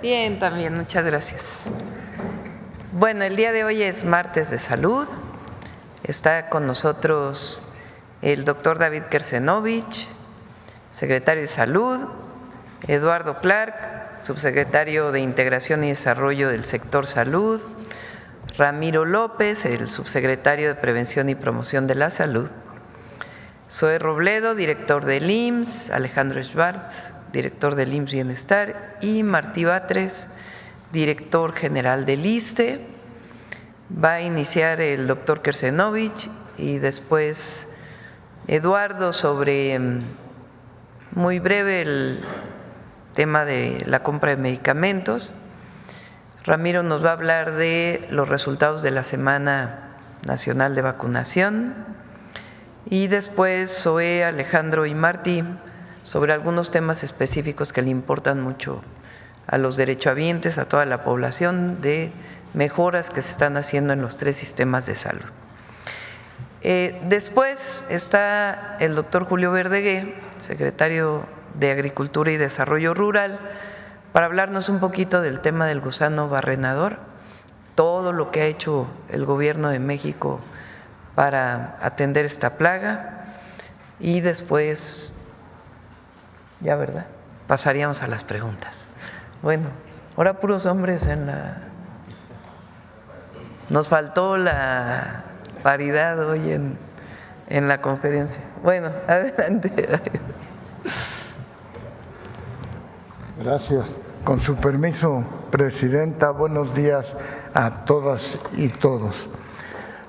Bien, también, muchas gracias. Bueno, el día de hoy es martes de salud. Está con nosotros el doctor David Kersenovich, secretario de Salud, Eduardo Clark, subsecretario de Integración y Desarrollo del Sector Salud, Ramiro López, el subsecretario de Prevención y Promoción de la Salud, Zoe Robledo, director del IMSS, Alejandro Schwartz, director del IMSS Bienestar, y Martí Batres, director general del ISSSTE. Va a iniciar el doctor Kersenovich y después Eduardo sobre, muy breve, el tema de la compra de medicamentos. Ramiro nos va a hablar de los resultados de la Semana Nacional de Vacunación y después Zoe, Alejandro y Martí sobre algunos temas específicos que le importan mucho a los derechohabientes, a toda la población, de mejoras que se están haciendo en los 3 sistemas de salud. Después está el doctor Julio Verdegué, secretario de Agricultura y Desarrollo Rural, para hablarnos un poquito del tema del gusano barrenador, todo lo que ha hecho el Gobierno de México para atender esta plaga, y después, ya verdad, pasaríamos a las preguntas. Bueno, ahora puros hombres en la… Nos faltó la paridad hoy en la conferencia. Bueno, adelante. Gracias. Con su permiso, Presidenta, buenos días a todas y todos.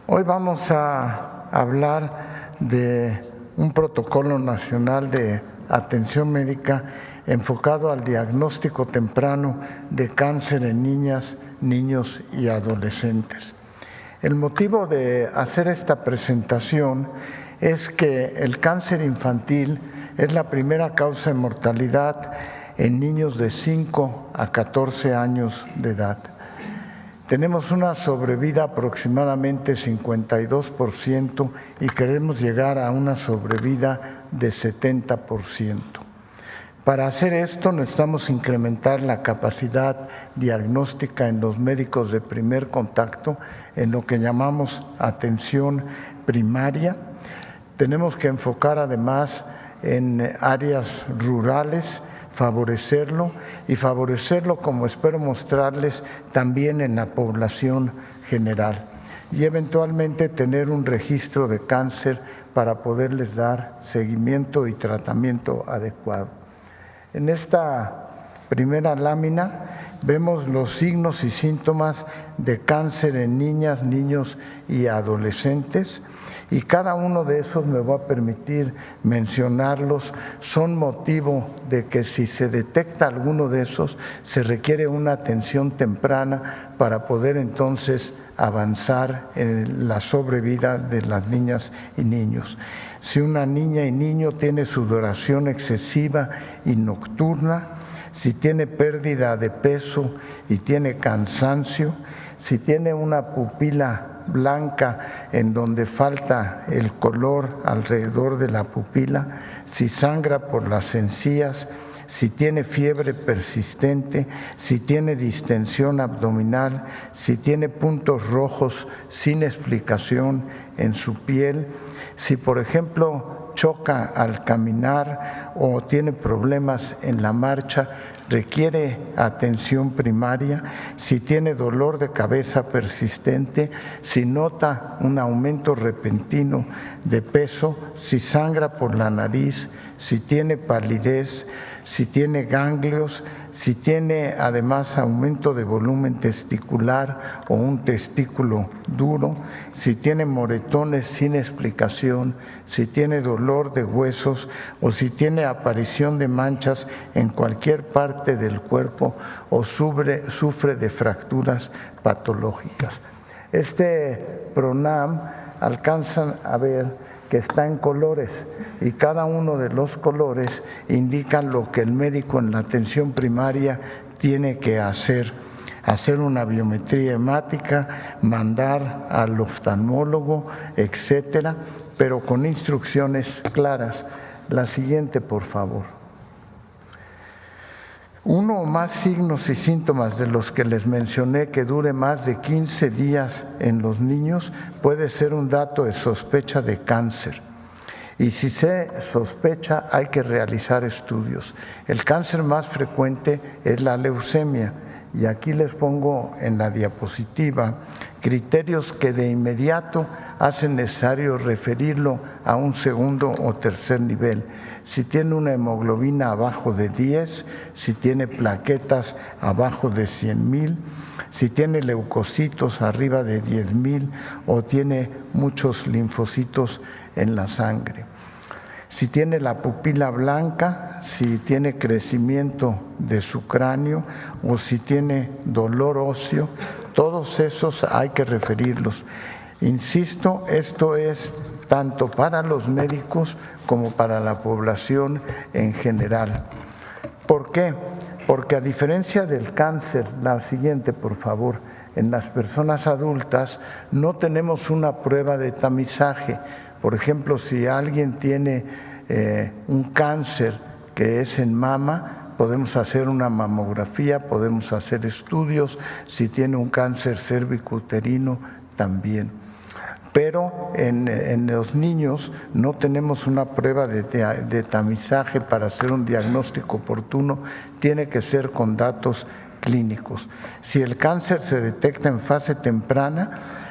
Hoy vamos a hablar de un protocolo nacional de atención médica enfocado al diagnóstico temprano de cáncer en niñas, niños y adolescentes. El motivo de hacer esta presentación es que el cáncer infantil es la primera causa de mortalidad en niños de 5 a 14 años de edad. Tenemos una sobrevida aproximadamente 52% y queremos llegar a una sobrevida de 70%. Para hacer esto necesitamos incrementar la capacidad diagnóstica en los médicos de primer contacto, en lo que llamamos atención primaria. Tenemos que enfocar además en áreas rurales, favorecerlo y favorecerlo, como espero mostrarles, también en la población general, y eventualmente tener un registro de cáncer para poderles dar seguimiento y tratamiento adecuado. En esta primera lámina vemos los signos y síntomas de cáncer en niñas, niños y adolescentes, y cada uno de esos me va a permitir mencionarlos. Son motivo de que si se detecta alguno de esos, se requiere una atención temprana para poder entonces avanzar en la sobrevida de las niñas y niños. Si una niña y niño tiene sudoración excesiva y nocturna, si tiene pérdida de peso y tiene cansancio, si tiene una pupila blanca en donde falta el color alrededor de la pupila, si sangra por las encías, si tiene fiebre persistente, si tiene distensión abdominal, si tiene puntos rojos sin explicación en su piel, si por ejemplo choca al caminar o tiene problemas en la marcha, requiere atención primaria, si tiene dolor de cabeza persistente, si nota un aumento repentino de peso, si sangra por la nariz, si tiene palidez, si tiene ganglios, si tiene además aumento de volumen testicular o un testículo duro, si tiene moretones sin explicación, si tiene dolor de huesos o si tiene aparición de manchas en cualquier parte del cuerpo o sufre de fracturas patológicas. Este PRONAM alcanzan a ver que está en colores y cada uno de los colores indican lo que el médico en la atención primaria tiene que hacer una biometría hemática, mandar al oftalmólogo, etcétera, pero con instrucciones claras. La siguiente, por favor. Uno o más signos y síntomas de los que les mencioné que dure más de 15 días en los niños puede ser un dato de sospecha de cáncer. Y si se sospecha, hay que realizar estudios. El cáncer más frecuente es la leucemia. Y aquí les pongo en la diapositiva criterios que de inmediato hacen necesario referirlo a un segundo o tercer nivel. Si tiene una hemoglobina abajo de 10, si tiene plaquetas abajo de 100,000, si tiene leucocitos arriba de 10,000 o tiene muchos linfocitos en la sangre. Si tiene la pupila blanca, si tiene crecimiento de su cráneo o si tiene dolor óseo, todos esos hay que referirlos. Insisto, esto es tanto para los médicos como para la población en general. ¿Por qué? Porque a diferencia del cáncer, la siguiente por favor, en las personas adultas no tenemos una prueba de tamizaje. Por ejemplo, si alguien tiene un cáncer que es en mama, podemos hacer una mamografía, podemos hacer estudios. Si tiene un cáncer cérvico-uterino, también. Pero en los niños no tenemos una prueba de tamizaje para hacer un diagnóstico oportuno, tiene que ser con datos clínicos. Si el cáncer se detecta en fase temprana,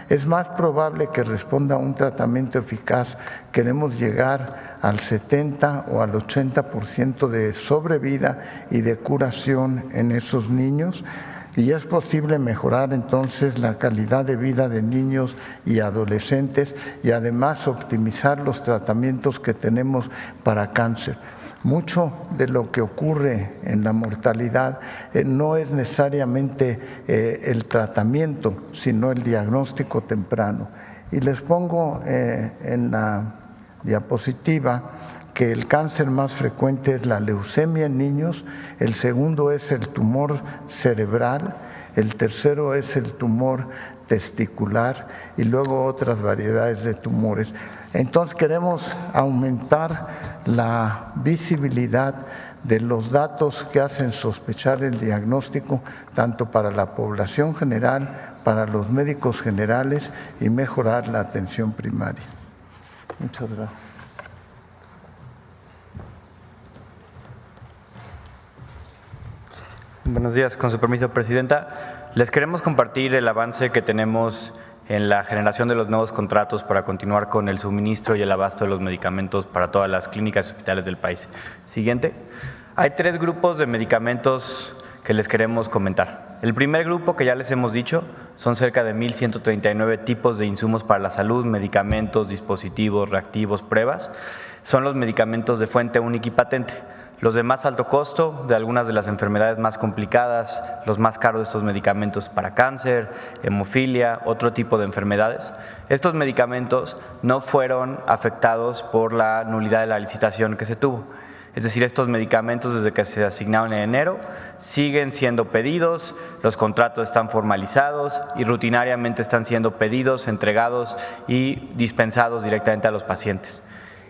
es más probable que responda a un tratamiento eficaz. Queremos llegar al 70 o al 80% de sobrevida y de curación en esos niños, y es posible mejorar entonces la calidad de vida de niños y adolescentes y además optimizar los tratamientos que tenemos para cáncer. Mucho de lo que ocurre en la mortalidad no es necesariamente el tratamiento, sino el diagnóstico temprano. Y les pongo en la diapositiva que el cáncer más frecuente es la leucemia en niños, el segundo es el tumor cerebral, el tercero es el tumor testicular y luego otras variedades de tumores. Entonces queremos aumentar la visibilidad de los datos que hacen sospechar el diagnóstico, tanto para la población general, para los médicos generales y mejorar la atención primaria. Muchas gracias. Buenos días, con su permiso, Presidenta. Les queremos compartir el avance que tenemos en la generación de los nuevos contratos para continuar con el suministro y el abasto de los medicamentos para todas las clínicas y hospitales del país. Siguiente. Hay 3 grupos de medicamentos que les queremos comentar. El primer grupo, que ya les hemos dicho, son cerca de 1,139 tipos de insumos para la salud, medicamentos, dispositivos, reactivos, pruebas. Son los medicamentos de fuente única y patente. Los de más alto costo, de algunas de las enfermedades más complicadas, los más caros de estos medicamentos para cáncer, hemofilia, otro tipo de enfermedades. Estos medicamentos no fueron afectados por la nulidad de la licitación que se tuvo. Es decir, estos medicamentos desde que se asignaron en enero siguen siendo pedidos, los contratos están formalizados y rutinariamente están siendo pedidos, entregados y dispensados directamente a los pacientes.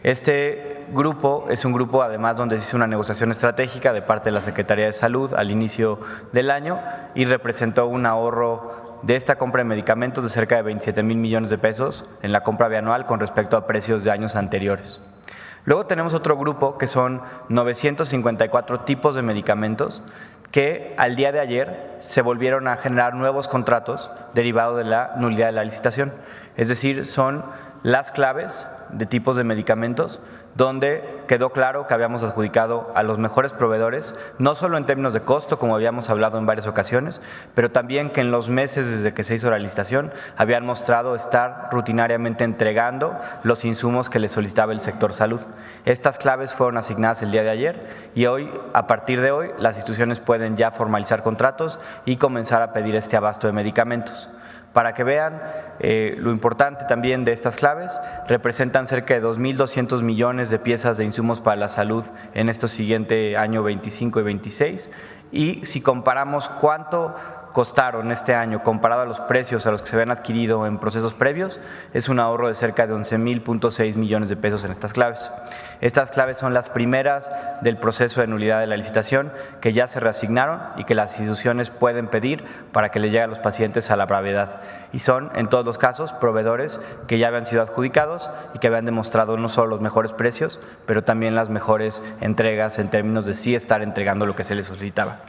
Este grupo es un grupo además donde se hizo una negociación estratégica de parte de la Secretaría de Salud al inicio del año y representó un ahorro de esta compra de medicamentos de cerca de 27,000 millones de pesos en la compra bianual con respecto a precios de años anteriores. Luego tenemos otro grupo que son 954 tipos de medicamentos que al día de ayer se volvieron a generar nuevos contratos derivados de la nulidad de la licitación. Es decir, son las claves de tipos de medicamentos donde quedó claro que habíamos adjudicado a los mejores proveedores, no solo en términos de costo, como habíamos hablado en varias ocasiones, pero también que en los meses desde que se hizo la licitación habían mostrado estar rutinariamente entregando los insumos que le solicitaba el sector salud. Estas claves fueron asignadas el día de ayer y hoy, a partir de hoy, las instituciones pueden ya formalizar contratos y comenzar a pedir este abasto de medicamentos. Para que vean lo importante también de estas claves, representan cerca de 2,200 millones de piezas de insumos para la salud en este siguiente año 25 y 26. Y si comparamos cuánto costaron este año comparado a los precios a los que se habían adquirido en procesos previos, es un ahorro de cerca de 11,6 millones de pesos en estas claves. Estas claves son las primeras del proceso de nulidad de la licitación que ya se reasignaron y que las instituciones pueden pedir para que les llegue a los pacientes a la brevedad. Y son, en todos los casos, proveedores que ya habían sido adjudicados y que habían demostrado no solo los mejores precios, pero también las mejores entregas en términos de sí estar entregando lo que se les solicitaba.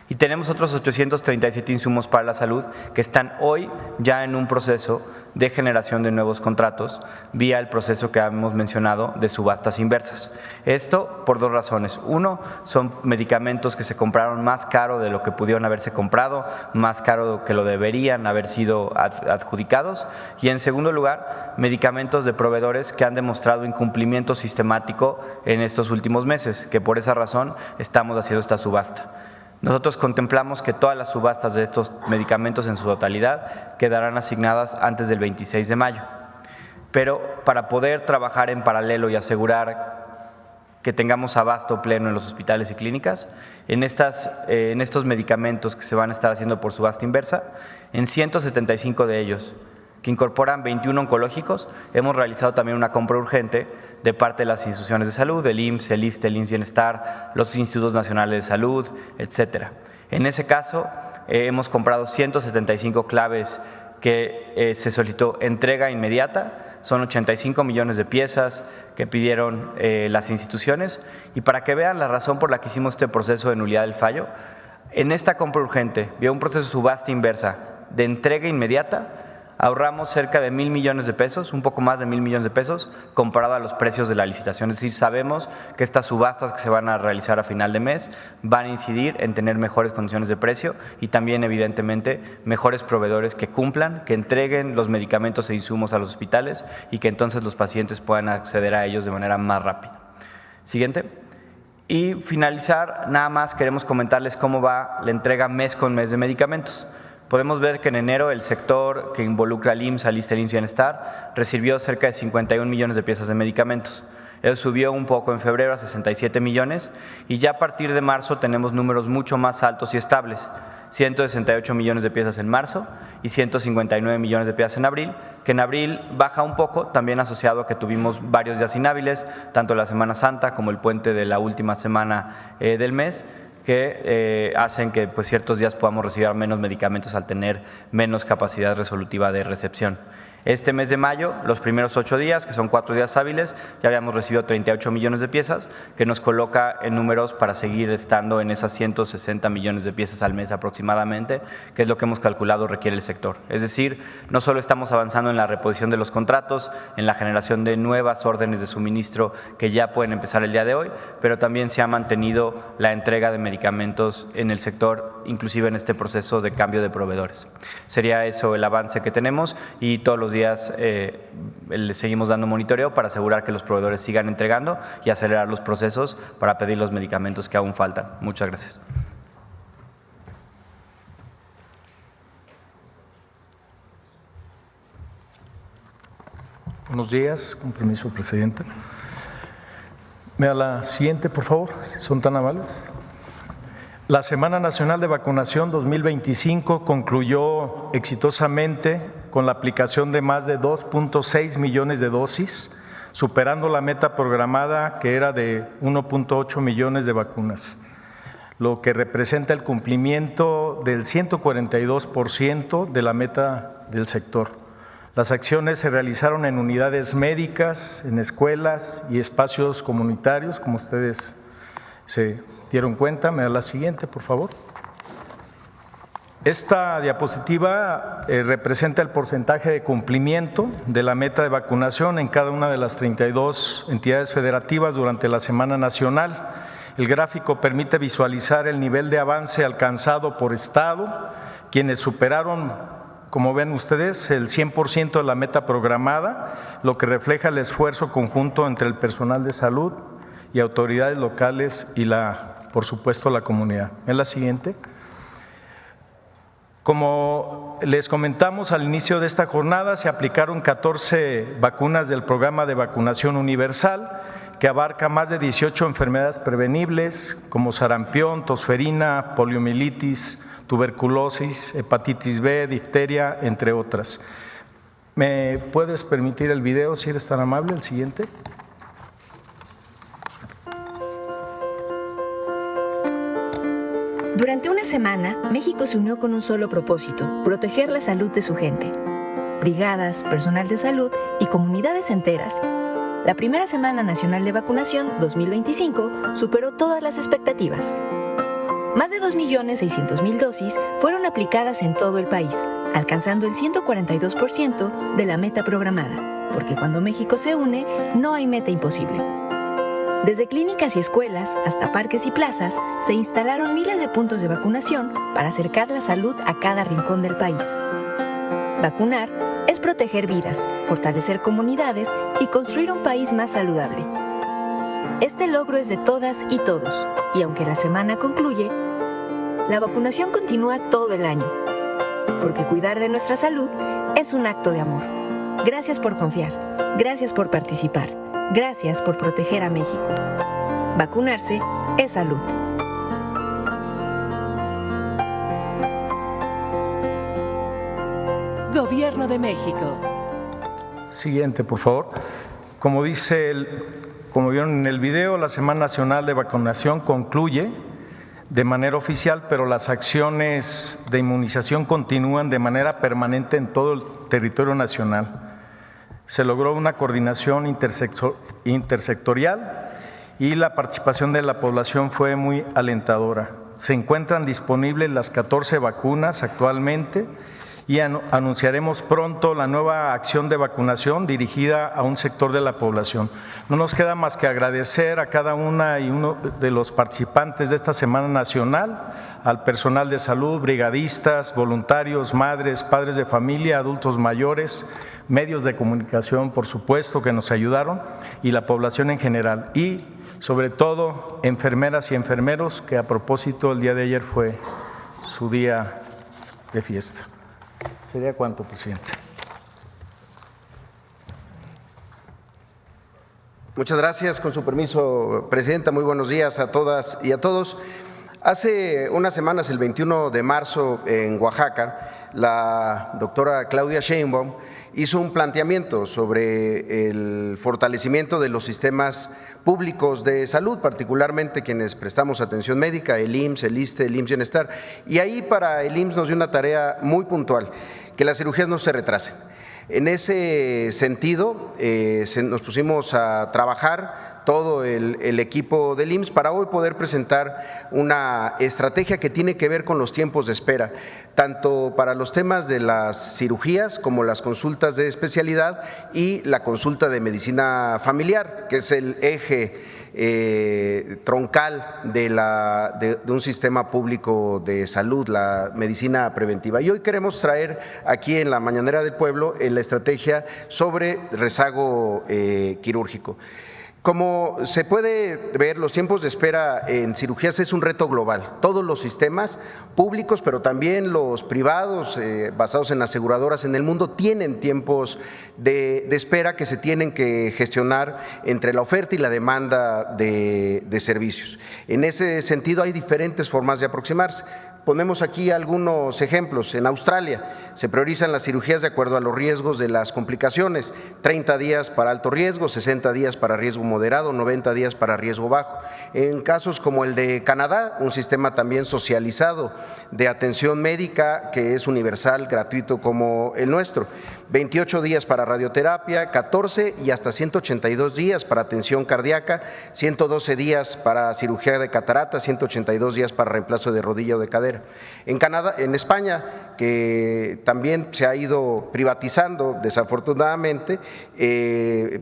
Y tenemos otros 837 insumos para la salud que están hoy ya en un proceso de generación de nuevos contratos vía el proceso que hemos mencionado de subastas inversas. Esto por dos razones. Uno, son medicamentos que se compraron más caro de lo que pudieron haberse comprado, más caro que lo deberían haber sido adjudicados. Y en segundo lugar, medicamentos de proveedores que han demostrado incumplimiento sistemático en estos últimos meses, que por esa razón estamos haciendo esta subasta. Nosotros contemplamos que todas las subastas de estos medicamentos en su totalidad quedarán asignadas antes del 26 de mayo. Pero para poder trabajar en paralelo y asegurar que tengamos abasto pleno en los hospitales y clínicas, en estos medicamentos que se van a estar haciendo por subasta inversa, en 175 de ellos, que incorporan 21 oncológicos, hemos realizado también una compra urgente de parte de las instituciones de salud, el IMSS, el ISSSTE, el IMSS Bienestar, los Institutos Nacionales de Salud, etcétera. En ese caso, hemos comprado 175 claves que se solicitó entrega inmediata, son 85 millones de piezas que pidieron las instituciones, y para que vean la razón por la que hicimos este proceso de nulidad del fallo, en esta compra urgente, vía un proceso de subasta inversa de entrega inmediata, ahorramos cerca de 1,000 millones de pesos, un poco más de 1,000 millones de pesos, comparado a los precios de la licitación. Es decir, sabemos que estas subastas que se van a realizar a final de mes van a incidir en tener mejores condiciones de precio y también, evidentemente, mejores proveedores que cumplan, que entreguen los medicamentos e insumos a los hospitales y que entonces los pacientes puedan acceder a ellos de manera más rápida. Siguiente. Y finalizar, nada más queremos comentarles cómo va la entrega mes con mes de medicamentos. Podemos ver que en enero el sector que involucra al IMSS, al ISSSTE, al IMSS Bienestar, recibió cerca de 51 millones de piezas de medicamentos. Eso subió un poco en febrero a 67 millones y ya a partir de marzo tenemos números mucho más altos y estables. 168 millones de piezas en marzo y 159 millones de piezas en abril, que en abril baja un poco, también asociado a que tuvimos varios días inhábiles, tanto la Semana Santa como el puente de la última semana del mes, que hacen que pues, ciertos días podamos recibir menos medicamentos al tener menos capacidad resolutiva de recepción. Este mes de mayo, los primeros 8 días, que son 4 días hábiles, ya habíamos recibido 38 millones de piezas, que nos coloca en números para seguir estando en esas 160 millones de piezas al mes aproximadamente, que es lo que hemos calculado requiere el sector. Es decir, no solo estamos avanzando en la reposición de los contratos, en la generación de nuevas órdenes de suministro que ya pueden empezar el día de hoy, pero también se ha mantenido la entrega de medicamentos en el sector, inclusive en este proceso de cambio de proveedores. Sería eso el avance que tenemos y todos los días le seguimos dando monitoreo para asegurar que los proveedores sigan entregando y acelerar los procesos para pedir los medicamentos que aún faltan. Muchas gracias. Buenos días, con permiso, Presidenta. Me da la siguiente, por favor, si son tan amables. La Semana Nacional de Vacunación 2025 concluyó exitosamente con la aplicación de más de 2.6 millones de dosis, superando la meta programada que era de 1.8 millones de vacunas, lo que representa el cumplimiento del 142% de la meta del sector. Las acciones se realizaron en unidades médicas, en escuelas y espacios comunitarios, como ustedes se dieron cuenta. Me da la siguiente, por favor. Esta diapositiva representa el porcentaje de cumplimiento de la meta de vacunación en cada una de las 32 entidades federativas durante la Semana Nacional. El gráfico permite visualizar el nivel de avance alcanzado por estado, quienes superaron, como ven ustedes, el 100% de la meta programada, lo que refleja el esfuerzo conjunto entre el personal de salud y autoridades locales y por supuesto, la comunidad. ¿Es la siguiente? Como les comentamos al inicio de esta jornada, se aplicaron 14 vacunas del programa de vacunación universal que abarca más de 18 enfermedades prevenibles como sarampión, tosferina, poliomielitis, tuberculosis, hepatitis B, difteria, entre otras. ¿Me puedes permitir el video, si eres tan amable, el siguiente? Durante una semana, México se unió con un solo propósito: proteger la salud de su gente. Brigadas, personal de salud y comunidades enteras. La primera Semana Nacional de Vacunación 2025 superó todas las expectativas. Más de 2.600.000 dosis fueron aplicadas en todo el país, alcanzando el 142% de la meta programada, porque cuando México se une, no hay meta imposible. Desde clínicas y escuelas hasta parques y plazas, se instalaron miles de puntos de vacunación para acercar la salud a cada rincón del país. Vacunar es proteger vidas, fortalecer comunidades y construir un país más saludable. Este logro es de todas y todos, y aunque la semana concluye, la vacunación continúa todo el año, porque cuidar de nuestra salud es un acto de amor. Gracias por confiar, gracias por participar, gracias por proteger a México. Vacunarse es salud. Gobierno de México. Siguiente, por favor. Como vieron en el video, la Semana Nacional de Vacunación concluye de manera oficial, pero las acciones de inmunización continúan de manera permanente en todo el territorio nacional. Se logró una coordinación intersectorial y la participación de la población fue muy alentadora. Se encuentran disponibles las 14 vacunas actualmente y anunciaremos pronto la nueva acción de vacunación dirigida a un sector de la población. No nos queda más que agradecer a cada una y uno de los participantes de esta Semana Nacional, al personal de salud, brigadistas, voluntarios, madres, padres de familia, adultos mayores, medios de comunicación, por supuesto, que nos ayudaron, y la población en general. Y, sobre todo, enfermeras y enfermeros, que a propósito el día de ayer fue su día de fiesta. ¿Sería cuánto, presidente? Muchas gracias. Con su permiso, presidenta, muy buenos días a todas y a todos. Hace unas semanas, el 21 de marzo, en Oaxaca, la doctora Claudia Sheinbaum hizo un planteamiento sobre el fortalecimiento de los sistemas públicos de salud, particularmente quienes prestamos atención médica, el IMSS, el ISSSTE, el IMSS Bienestar. Y ahí para el IMSS nos dio una tarea muy puntual: que las cirugías no se retrasen. En ese sentido, nos pusimos a trabajar todo el equipo del IMSS para hoy poder presentar una estrategia que tiene que ver con los tiempos de espera, tanto para los temas de las cirugías como las consultas de especialidad y la consulta de medicina familiar, que es el eje troncal de un sistema público de salud, la medicina preventiva. Y hoy queremos traer aquí en la Mañanera del Pueblo la estrategia sobre rezago quirúrgico. Como se puede ver, los tiempos de espera en cirugías es un reto global. Todos los sistemas públicos, pero también los privados basados en aseguradoras en el mundo tienen tiempos de espera que se tienen que gestionar entre la oferta y la demanda de servicios. En ese sentido hay diferentes formas de aproximarse. Ponemos aquí algunos ejemplos. En Australia se priorizan las cirugías de acuerdo a los riesgos de las complicaciones: 30 días para alto riesgo, 60 días para riesgo moderado, 90 días para riesgo bajo. En casos como el de Canadá, un sistema también socializado de atención médica que es universal, gratuito como el nuestro: 28 días para radioterapia, 14 y hasta 182 días para atención cardíaca, 112 días para cirugía de catarata, 182 días para reemplazo de rodilla o de cadera. En España, que también se ha ido privatizando desafortunadamente,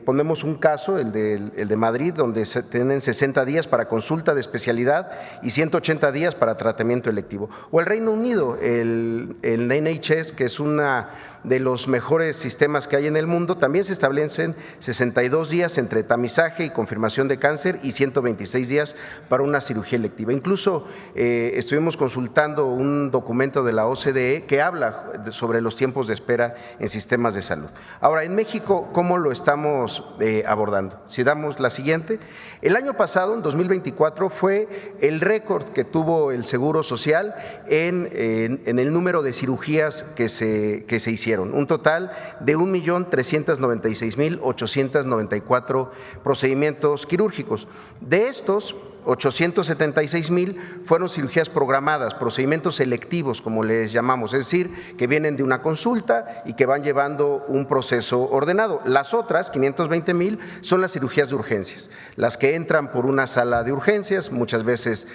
ponemos un caso, el de Madrid, donde se tienen 60 días para consulta de especialidad y 180 días para tratamiento electivo. O el Reino Unido, el NHS, que es una de los mejores mejores sistemas que hay en el mundo, también se establecen 62 días entre tamizaje y confirmación de cáncer y 126 días para una cirugía electiva. Incluso estuvimos consultando un documento de la OCDE que habla sobre los tiempos de espera en sistemas de salud. Ahora, en México, ¿cómo lo estamos abordando? Si damos la siguiente, el año pasado, en 2024, fue el récord que tuvo el Seguro Social en el número de cirugías que se hicieron, un total de 1.396.894 procedimientos quirúrgicos. De estos, 876,000 fueron cirugías programadas, procedimientos selectivos, como les llamamos, es decir, que vienen de una consulta y que van llevando un proceso ordenado. Las otras, 520,000, son las cirugías de urgencias, las que entran por una sala de urgencias, muchas veces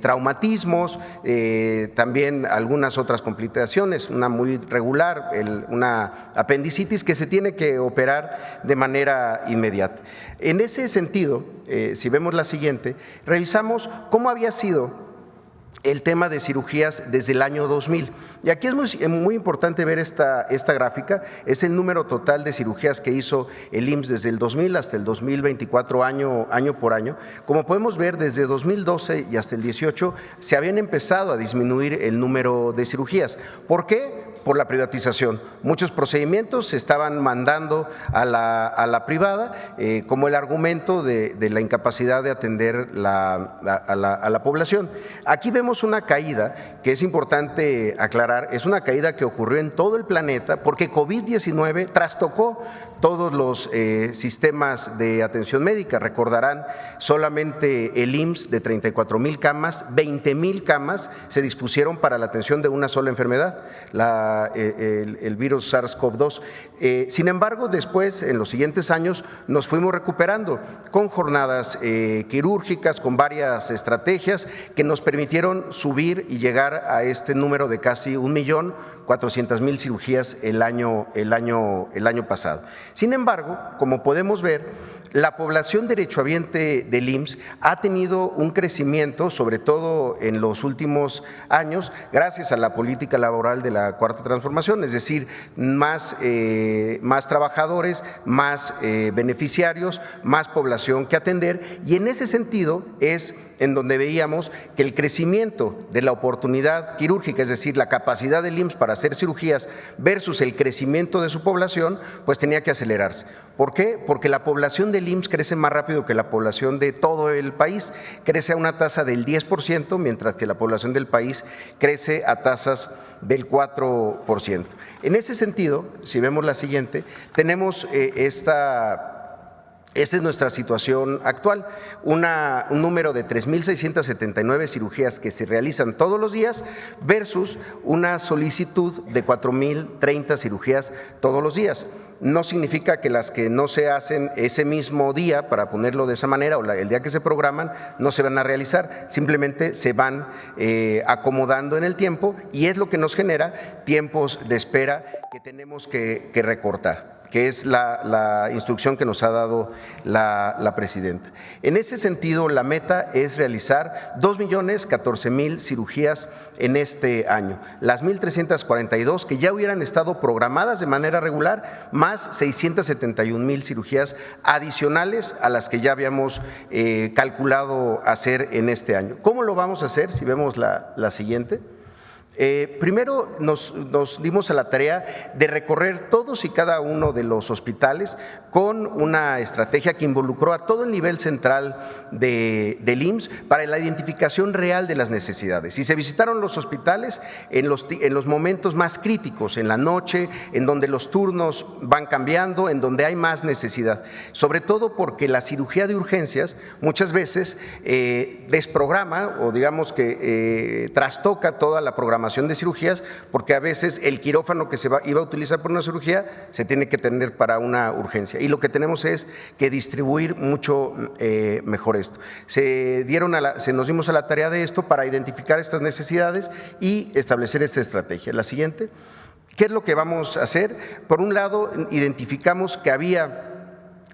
traumatismos, también algunas otras complicaciones, una muy regular, una apendicitis que se tiene que operar de manera inmediata. En ese sentido, si vemos la siguiente, revisamos cómo había sido el tema de cirugías desde el año 2000. Y aquí es muy importante ver esta gráfica, es el número total de cirugías que hizo el IMSS desde el 2000 hasta el 2024, año por año. Como podemos ver, desde 2012 y hasta el 18 se habían empezado a disminuir el número de cirugías. ¿Por qué? Por la privatización. Muchos procedimientos se estaban mandando a la privada como el argumento de la incapacidad de atender a la población. Aquí vemos una caída que es importante aclarar, es una caída que ocurrió en todo el planeta porque COVID-19 trastocó todos los sistemas de atención médica. Recordarán, solamente el IMSS de 34,000 camas, 20,000 camas se dispusieron para la atención de una sola enfermedad, el virus SARS-CoV-2. Sin embargo, después, en los siguientes años, nos fuimos recuperando con jornadas quirúrgicas, con varias estrategias que nos permitieron subir y llegar a este número de casi 1.400.000 cirugías el año pasado. Sin embargo, como podemos ver, la población derechohabiente del IMSS ha tenido un crecimiento, sobre todo en los últimos años, gracias a la política laboral de la Cuarta Transformación, es decir, más trabajadores, más beneficiarios, más población que atender, y en ese sentido es en donde veíamos que el crecimiento de la oportunidad quirúrgica, es decir, la capacidad del IMSS para hacer cirugías versus el crecimiento de su población, pues tenía que acelerarse. ¿Por qué? Porque la población del IMSS crece más rápido que la población de todo el país, crece a una tasa del 10%, mientras que la población del país crece a tasas del 4%. En ese sentido, si vemos la siguiente, tenemos esta es nuestra situación actual, un número de 3.679 cirugías que se realizan todos los días versus una solicitud de 4.030 cirugías todos los días. No significa que las que no se hacen ese mismo día, para ponerlo de esa manera, o el día que se programan, no se van a realizar, simplemente se van acomodando en el tiempo y es lo que nos genera tiempos de espera que tenemos que recortar, que es la instrucción que nos ha dado la presidenta. En ese sentido, la meta es realizar 2.014.000 cirugías en este año, las 1.342 que ya hubieran estado programadas de manera regular, más 671,000 cirugías adicionales a las que ya habíamos calculado hacer en este año. ¿Cómo lo vamos a hacer? Si vemos la siguiente. Primero nos dimos a la tarea de recorrer todos y cada uno de los hospitales con una estrategia que involucró a todo el nivel central del IMSS para la identificación real de las necesidades. Y se visitaron los hospitales en los momentos más críticos, en la noche, en donde los turnos van cambiando, en donde hay más necesidad, sobre todo porque la cirugía de urgencias muchas veces desprograma o digamos que trastoca toda la programación de cirugías, porque a veces el quirófano que iba a utilizar por una cirugía se tiene que tener para una urgencia, y lo que tenemos es que distribuir mucho mejor esto. Nos dimos a la tarea de esto para identificar estas necesidades y establecer esta estrategia. La siguiente. ¿Qué es lo que vamos a hacer? Por un lado, identificamos que había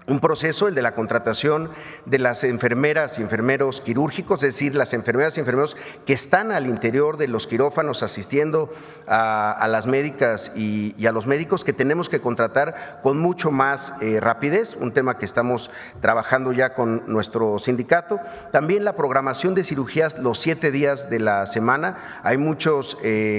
un proceso, el de la contratación de las enfermeras y enfermeros quirúrgicos, es decir, las enfermeras y enfermeros que están al interior de los quirófanos asistiendo a las médicas y a los médicos, que tenemos que contratar con mucho más rapidez, un tema que estamos trabajando ya con nuestro sindicato. También la programación de cirugías los 7 días de la semana. Hay muchos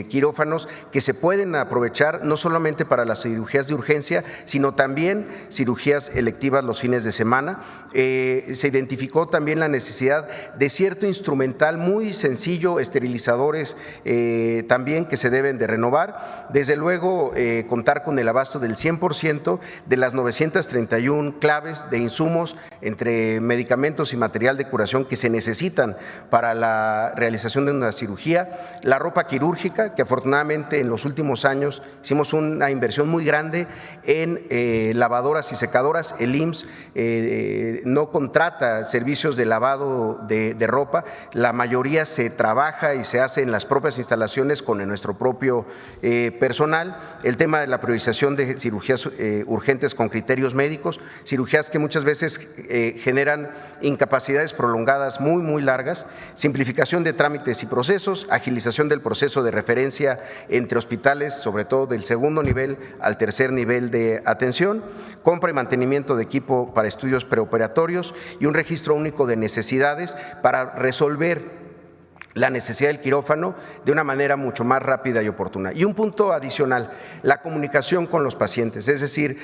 quirófanos que se pueden aprovechar no solamente para las cirugías de urgencia, sino también cirugías electivas los fines de semana. Se identificó también la necesidad de cierto instrumental muy sencillo, esterilizadores también que se deben de renovar. Desde luego, contar con el abasto del 100% de las 931 claves de insumos entre medicamentos y material de curación que se necesitan para la realización de una cirugía. La ropa quirúrgica, que afortunadamente en los últimos años hicimos una inversión muy grande en lavadoras y secadoras. El IMSS no contrata servicios de lavado de ropa, la mayoría se trabaja y se hace en las propias instalaciones con nuestro propio personal. El tema de la priorización de cirugías urgentes con criterios médicos, cirugías que muchas veces generan incapacidades prolongadas muy largas, simplificación de trámites y procesos, agilización del proceso de referencia entre hospitales, sobre todo del segundo nivel al tercer nivel de atención, compra y mantenimiento de equipo para estudios preoperatorios y un registro único de necesidades para resolver la necesidad del quirófano de una manera mucho más rápida y oportuna. Y un punto adicional, la comunicación con los pacientes, es decir,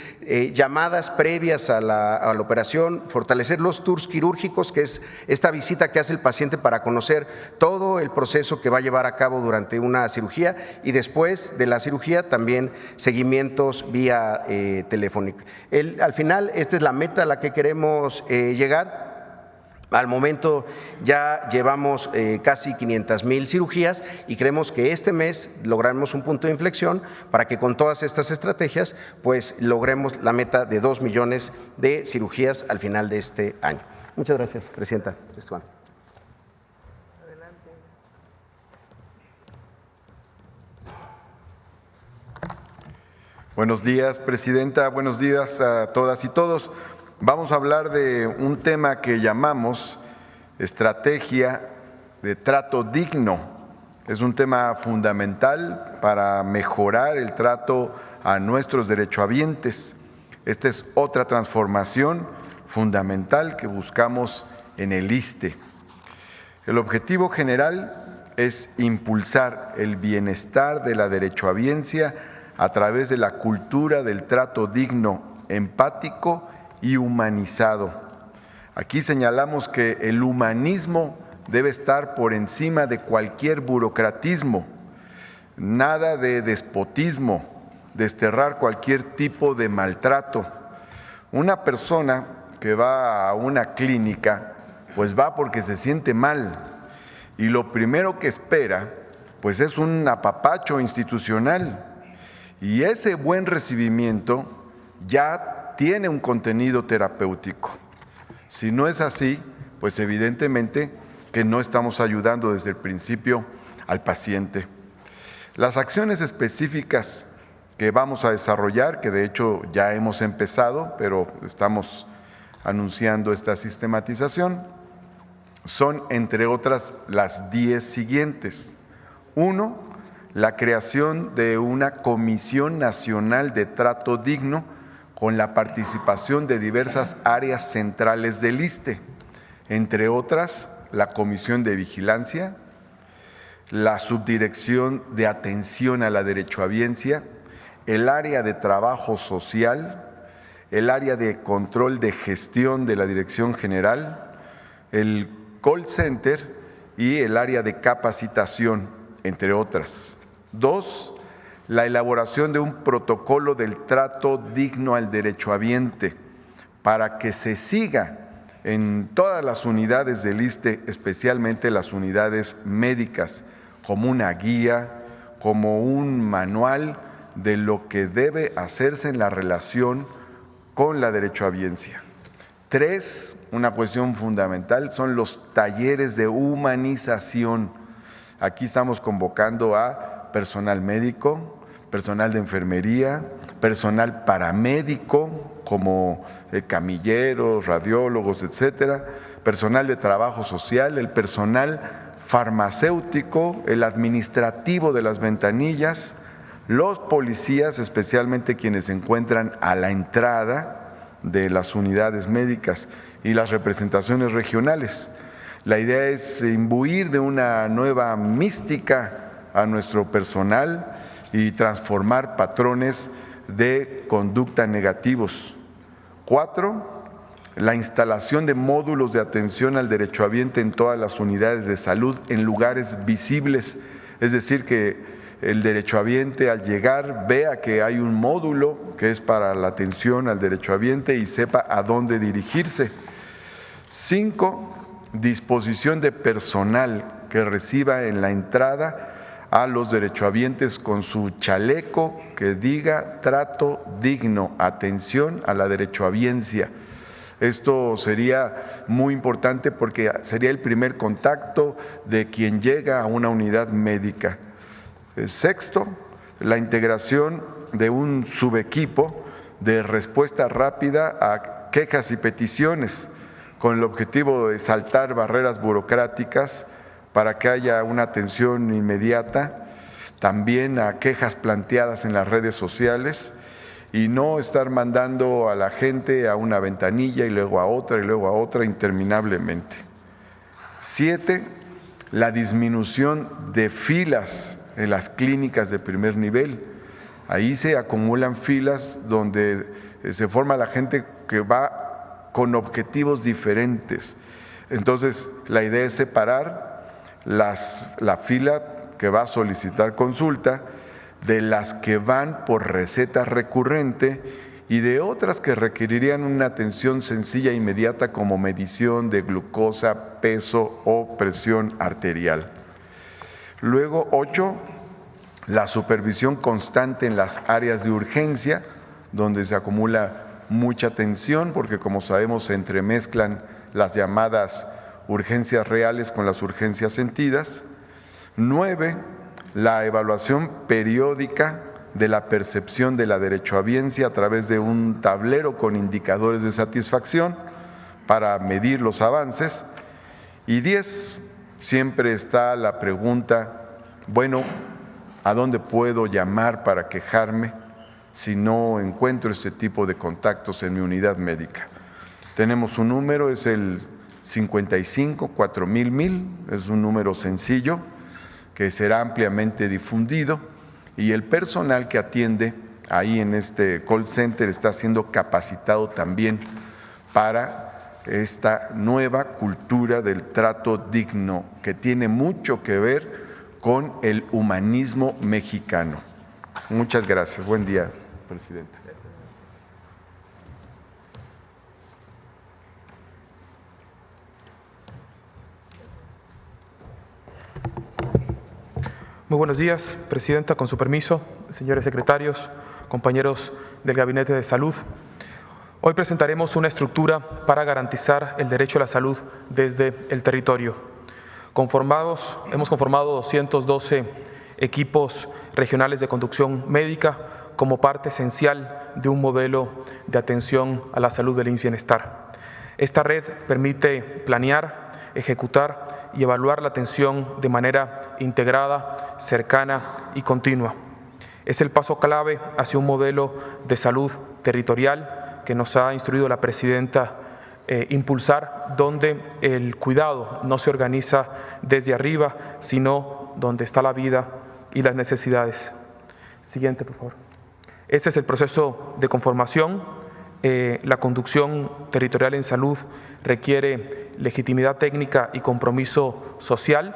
llamadas previas a la operación, fortalecer los tours quirúrgicos, que es esta visita que hace el paciente para conocer todo el proceso que va a llevar a cabo durante una cirugía, y después de la cirugía también seguimientos vía telefónica. Al final, esta es la meta a la que queremos llegar. Al momento ya llevamos casi 500,000 cirugías y creemos que este mes lograremos un punto de inflexión para que con todas estas estrategias pues logremos la meta de 2 millones de cirugías al final de este año. Muchas gracias, Presidenta. Esteban. Buenos días, Presidenta. Buenos días a todas y todos. Vamos a hablar de un tema que llamamos estrategia de trato digno. Es un tema fundamental para mejorar el trato a nuestros derechohabientes. Esta es otra transformación fundamental que buscamos en el ISSSTE. El objetivo general es impulsar el bienestar de la derechohabiencia a través de la cultura del trato digno, empático y humanizado. Aquí señalamos que el humanismo debe estar por encima de cualquier burocratismo, nada de despotismo, desterrar cualquier tipo de maltrato. Una persona que va a una clínica, pues va porque se siente mal y lo primero que espera, pues es un apapacho institucional, y ese buen recibimiento ya tiene un contenido terapéutico. Si no es así, pues evidentemente que no estamos ayudando desde el principio al paciente. Las acciones específicas que vamos a desarrollar, que de hecho ya hemos empezado, pero estamos anunciando esta sistematización, son entre otras las 10 siguientes. 1, la creación de una Comisión Nacional de Trato Digno con la participación de diversas áreas centrales del ISSSTE, entre otras la Comisión de Vigilancia, la Subdirección de Atención a la Derechohabiencia, el área de Trabajo Social, el área de Control de Gestión de la Dirección General, el Call Center y el área de Capacitación, entre otras. 2, la elaboración de un protocolo del trato digno al derechohabiente para que se siga en todas las unidades del ISSSTE, especialmente las unidades médicas, como una guía, como un manual de lo que debe hacerse en la relación con la derechohabiencia. 3, una cuestión fundamental, son los talleres de humanización. Aquí estamos convocando a personal médico, personal de enfermería, personal paramédico, como camilleros, radiólogos, etcétera, personal de trabajo social, el personal farmacéutico, el administrativo de las ventanillas, los policías, especialmente quienes se encuentran a la entrada de las unidades médicas, y las representaciones regionales. La idea es imbuir de una nueva mística a nuestro personal y transformar patrones de conducta negativos. 4, la instalación de módulos de atención al derechohabiente en todas las unidades de salud en lugares visibles, es decir, que el derechohabiente al llegar vea que hay un módulo que es para la atención al derechohabiente y sepa a dónde dirigirse. 5, disposición de personal que reciba en la entrada a los derechohabientes con su chaleco que diga trato digno, atención a la derechohabiencia. Esto sería muy importante porque sería el primer contacto de quien llega a una unidad médica. 6, la integración de un subequipo de respuesta rápida a quejas y peticiones con el objetivo de saltar barreras burocráticas para que haya una atención inmediata, también a quejas planteadas en las redes sociales, y no estar mandando a la gente a una ventanilla y luego a otra interminablemente. 7, la disminución de filas en las clínicas de primer nivel. Ahí se acumulan filas donde se forma la gente que va con objetivos diferentes. Entonces, la idea es separar la fila que va a solicitar consulta de las que van por receta recurrente y de otras que requerirían una atención sencilla e inmediata como medición de glucosa, peso o presión arterial. Luego, 8, la supervisión constante en las áreas de urgencia, donde se acumula mucha tensión, porque como sabemos se entremezclan las llamadas urgencias reales con las urgencias sentidas. 9, la evaluación periódica de la percepción de la derechohabiencia a través de un tablero con indicadores de satisfacción para medir los avances. Y 10, siempre está la pregunta, bueno, ¿a dónde puedo llamar para quejarme si no encuentro este tipo de contactos en mi unidad médica? Tenemos un número, es el 55-4000, es un número sencillo que será ampliamente difundido, y el personal que atiende ahí en este call center está siendo capacitado también para esta nueva cultura del trato digno, que tiene mucho que ver con el humanismo mexicano. Muchas gracias. Buen día, presidenta. Muy buenos días, Presidenta, con su permiso, señores secretarios, compañeros del Gabinete de Salud. Hoy presentaremos una estructura para garantizar el derecho a la salud desde el territorio. Hemos conformado 212 equipos regionales de conducción médica como parte esencial de un modelo de atención a la salud del bienestar. Esta red permite planear, ejecutar y evaluar la atención de manera integrada, cercana y continua. Es el paso clave hacia un modelo de salud territorial que nos ha instruido la Presidenta impulsar, donde el cuidado no se organiza desde arriba, sino donde está la vida y las necesidades. Siguiente, por favor. Este es el proceso de conformación. La conducción territorial en salud requiere legitimidad técnica y compromiso social.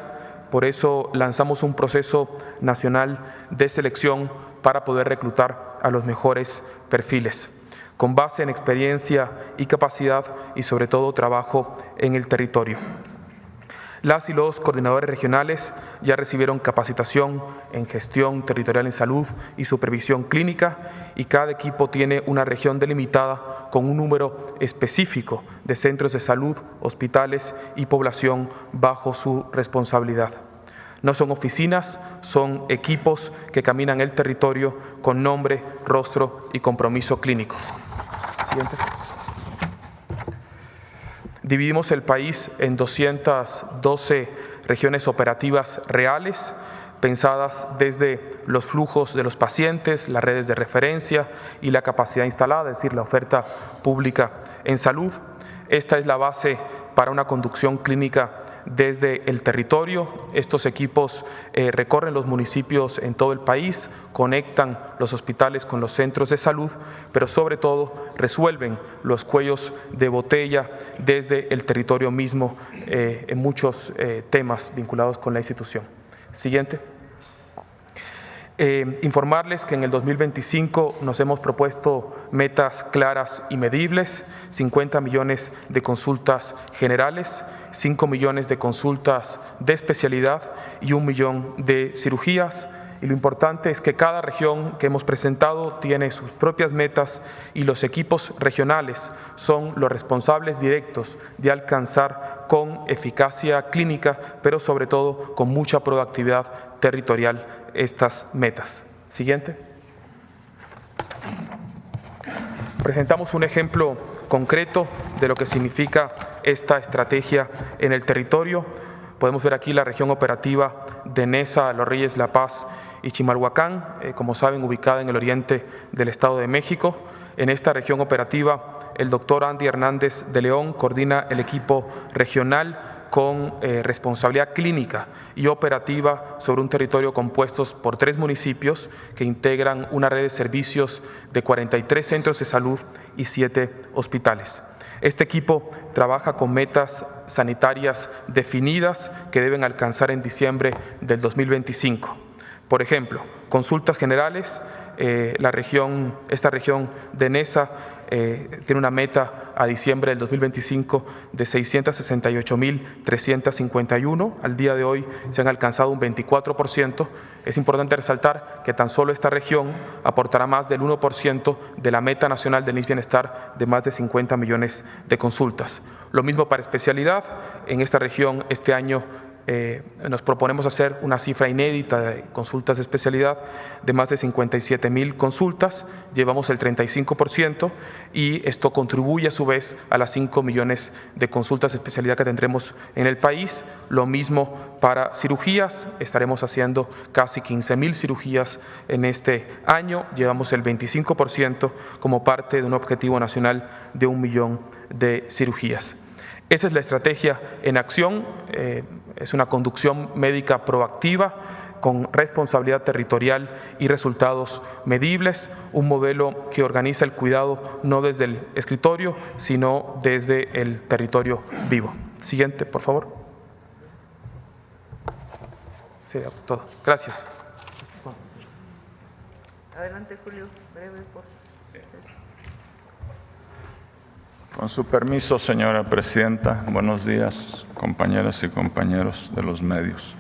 Por eso lanzamos un proceso nacional de selección para poder reclutar a los mejores perfiles, con base en experiencia y capacidad y sobre todo trabajo en el territorio. Las y los coordinadores regionales ya recibieron capacitación en gestión territorial en salud y supervisión clínica, y cada equipo tiene una región delimitada con un número específico de centros de salud, hospitales y población bajo su responsabilidad. No son oficinas, son equipos que caminan el territorio con nombre, rostro y compromiso clínico. Siguiente. Dividimos el país en 212 regiones operativas reales, pensadas desde los flujos de los pacientes, las redes de referencia y la capacidad instalada, es decir, la oferta pública en salud. Esta es la base para una conducción clínica desde el territorio. Estos equipos recorren los municipios en todo el país, conectan los hospitales con los centros de salud, pero sobre todo resuelven los cuellos de botella desde el territorio mismo en muchos temas vinculados con la institución. Siguiente. Informarles que en el 2025 nos hemos propuesto metas claras y medibles: 50 millones de consultas generales, 5 millones de consultas de especialidad y 1 millón de cirugías. Y lo importante es que cada región que hemos presentado tiene sus propias metas y los equipos regionales son los responsables directos de alcanzar con eficacia clínica, pero sobre todo con mucha proactividad territorial, estas metas. Siguiente. Presentamos un ejemplo concreto de lo que significa esta estrategia en el territorio. Podemos ver aquí la región operativa de Neza, Los Reyes, La Paz y Chimalhuacán, como saben, ubicada en el oriente del Estado de México. En esta región operativa, el doctor Andy Hernández de León coordina el equipo regional con responsabilidad clínica y operativa sobre un territorio compuestos por 3 municipios que integran una red de servicios de 43 centros de salud y 7 hospitales. Este equipo trabaja con metas sanitarias definidas que deben alcanzar en diciembre del 2025. Por ejemplo, consultas generales. Esta región de Neza tiene una meta a diciembre del 2025 de 668.351. Al día de hoy se han alcanzado un 24%. Es importante resaltar que tan solo esta región aportará más del 1% de la meta nacional del IMSS Bienestar de más de 50 millones de consultas. Lo mismo para especialidad. En esta región este año nos proponemos hacer una cifra inédita de consultas de especialidad de más de 57,000 consultas, llevamos el 35% y esto contribuye a su vez a las 5 millones de consultas de especialidad que tendremos en el país. Lo mismo para cirugías, estaremos haciendo casi 15,000 cirugías en este año, llevamos el 25% como parte de un objetivo nacional de 1 millón de cirugías. Esa es la estrategia en acción, es una conducción médica proactiva con responsabilidad territorial y resultados medibles, un modelo que organiza el cuidado no desde el escritorio, sino desde el territorio vivo. Siguiente, por favor. Sí, todo. Gracias. Adelante, Julio, breve, por favor. Con su permiso, señora presidenta, buenos días, compañeras y compañeros de los medios.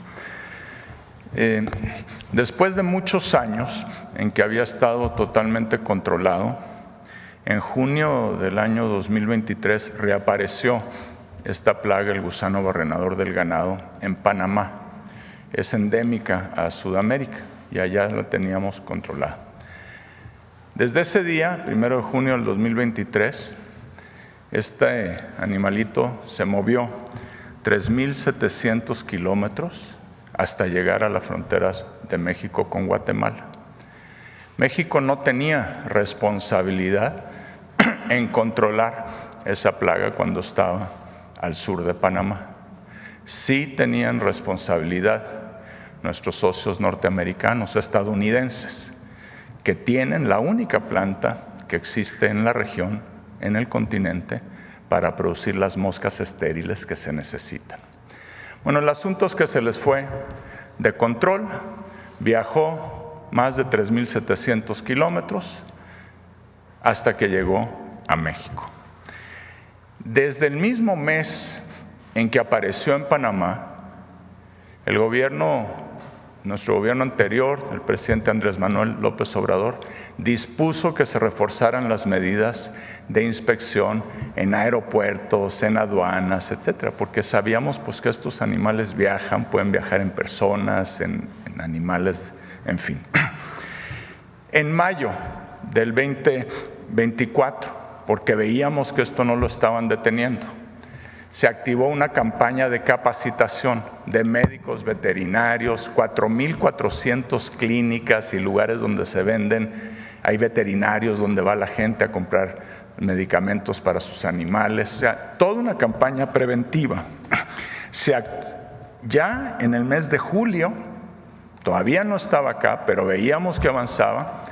Después de muchos años en que había estado totalmente controlado, en junio del año 2023 reapareció esta plaga, el gusano barrenador del ganado, en Panamá. Es endémica a Sudamérica y allá la teníamos controlada. Desde ese día, 1 de junio del 2023, este animalito se movió 3,700 kilómetros hasta llegar a las fronteras de México con Guatemala. México no tenía responsabilidad en controlar esa plaga cuando estaba al sur de Panamá. Sí tenían responsabilidad nuestros socios norteamericanos, estadounidenses, que tienen la única planta que existe en la región, en el continente, para producir las moscas estériles que se necesitan. Bueno, el asunto es que se les fue de control, viajó más de 3,700 kilómetros hasta que llegó a México. Desde el mismo mes en que apareció en Panamá, nuestro gobierno anterior, el presidente Andrés Manuel López Obrador, dispuso que se reforzaran las medidas de inspección en aeropuertos, en aduanas, etcétera, porque sabíamos pues, que estos animales viajan, pueden viajar en personas, en animales, en fin. En mayo del 2024, porque veíamos que esto no lo estaban deteniendo, se activó una campaña de capacitación de médicos veterinarios, 4,400 clínicas y lugares donde se venden, hay veterinarios donde va la gente a comprar medicamentos para sus animales, o sea, toda una campaña preventiva. Ya en el mes de julio, todavía no estaba acá, pero veíamos que avanzaba,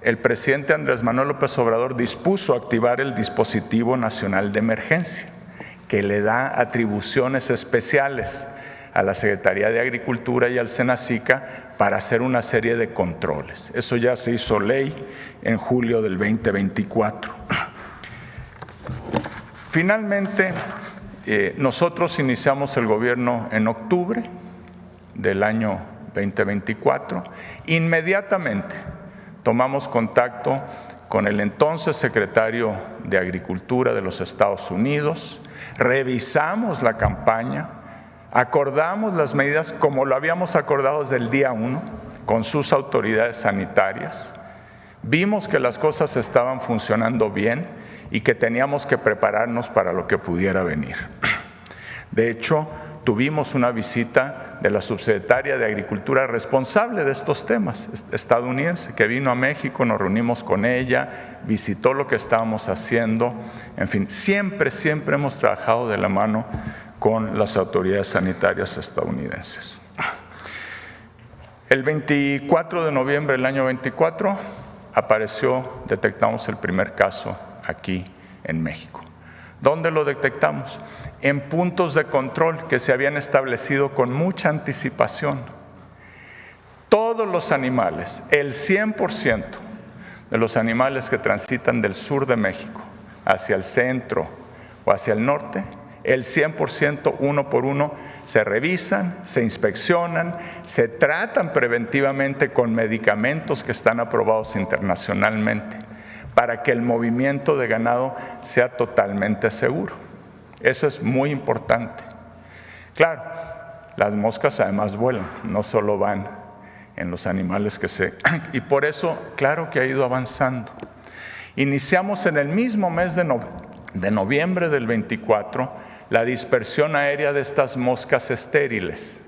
el presidente Andrés Manuel López Obrador dispuso activar el dispositivo nacional de emergencia, que le da atribuciones especiales a la Secretaría de Agricultura y al Senacica para hacer una serie de controles. Eso ya se hizo ley en julio del 2024. Finalmente, nosotros iniciamos el gobierno en octubre del año 2024. Inmediatamente tomamos contacto con el entonces secretario de Agricultura de los Estados Unidos, revisamos la campaña, acordamos las medidas como lo habíamos acordado desde el día 1 con sus autoridades sanitarias, vimos que las cosas estaban funcionando bien y que teníamos que prepararnos para lo que pudiera venir. De hecho, tuvimos una visita de la subsecretaria de Agricultura responsable de estos temas, estadounidense, que vino a México, nos reunimos con ella, visitó lo que estábamos haciendo, en fin, siempre hemos trabajado de la mano con las autoridades sanitarias estadounidenses. El 24 de noviembre del año 24 detectamos el primer caso aquí en México. ¿Dónde lo detectamos? En puntos de control que se habían establecido con mucha anticipación. Todos los animales, el 100% de los animales que transitan del sur de México hacia el centro o hacia el norte, el 100% uno por uno se revisan, se inspeccionan, se tratan preventivamente con medicamentos que están aprobados internacionalmente para que el movimiento de ganado sea totalmente seguro. Eso es muy importante. Claro, las moscas además vuelan, no solo van en los animales y por eso, claro que ha ido avanzando. Iniciamos en el mismo mes de noviembre del 24 la dispersión aérea de estas moscas estériles.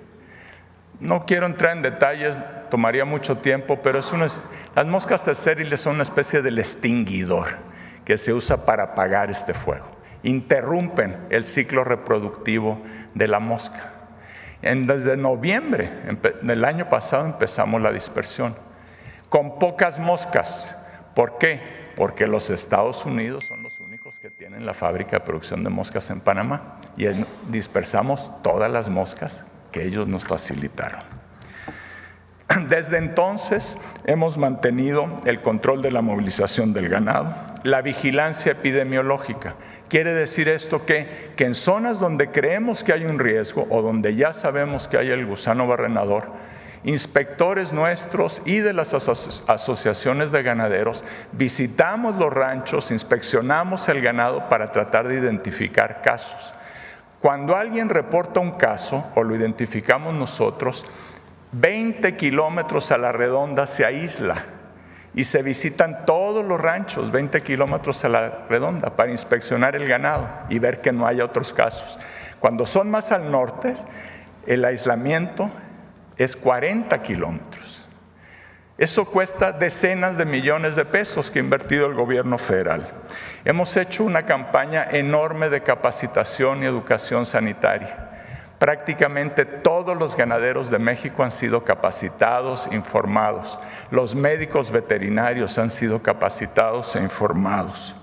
No quiero entrar en detalles, tomaría mucho tiempo, pero las moscas estériles son una especie de extinguidor que se usa para apagar este fuego. Interrumpen el ciclo reproductivo de la mosca. Desde noviembre del año pasado empezamos la dispersión, con pocas moscas. ¿Por qué? Porque los Estados Unidos son los únicos que tienen la fábrica de producción de moscas en Panamá y dispersamos todas las moscas que ellos nos facilitaron. Desde entonces hemos mantenido el control de la movilización del ganado, la vigilancia epidemiológica. Quiere decir esto que en zonas donde creemos que hay un riesgo o donde ya sabemos que hay el gusano barrenador, inspectores nuestros y de las asociaciones de ganaderos visitamos los ranchos, inspeccionamos el ganado para tratar de identificar casos. Cuando alguien reporta un caso o lo identificamos nosotros, 20 kilómetros a la redonda se aísla y se visitan todos los ranchos, 20 kilómetros a la redonda, para inspeccionar el ganado y ver que no haya otros casos. Cuando son más al norte, el aislamiento es 40 kilómetros. Eso cuesta decenas de millones de pesos que ha invertido el gobierno federal. Hemos hecho una campaña enorme de capacitación y educación sanitaria. Prácticamente todos los ganaderos de México han sido capacitados, informados. Los médicos veterinarios han sido capacitados e informados.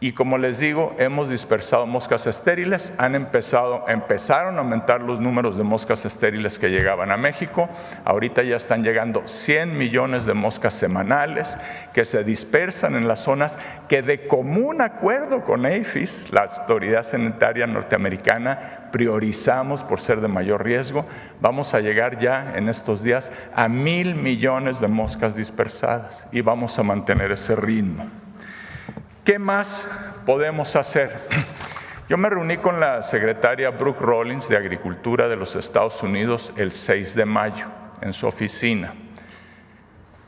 Y como les digo, hemos dispersado moscas estériles, empezaron a aumentar los números de moscas estériles que llegaban a México. Ahorita ya están llegando 100 millones de moscas semanales que se dispersan en las zonas que de común acuerdo con APHIS, la Autoridad Sanitaria Norteamericana, priorizamos por ser de mayor riesgo. Vamos a llegar ya en estos días a 1,000 millones de moscas dispersadas y vamos a mantener ese ritmo. ¿Qué más podemos hacer? Yo me reuní con la secretaria Brooke Rollins de Agricultura de los Estados Unidos el 6 de mayo en su oficina.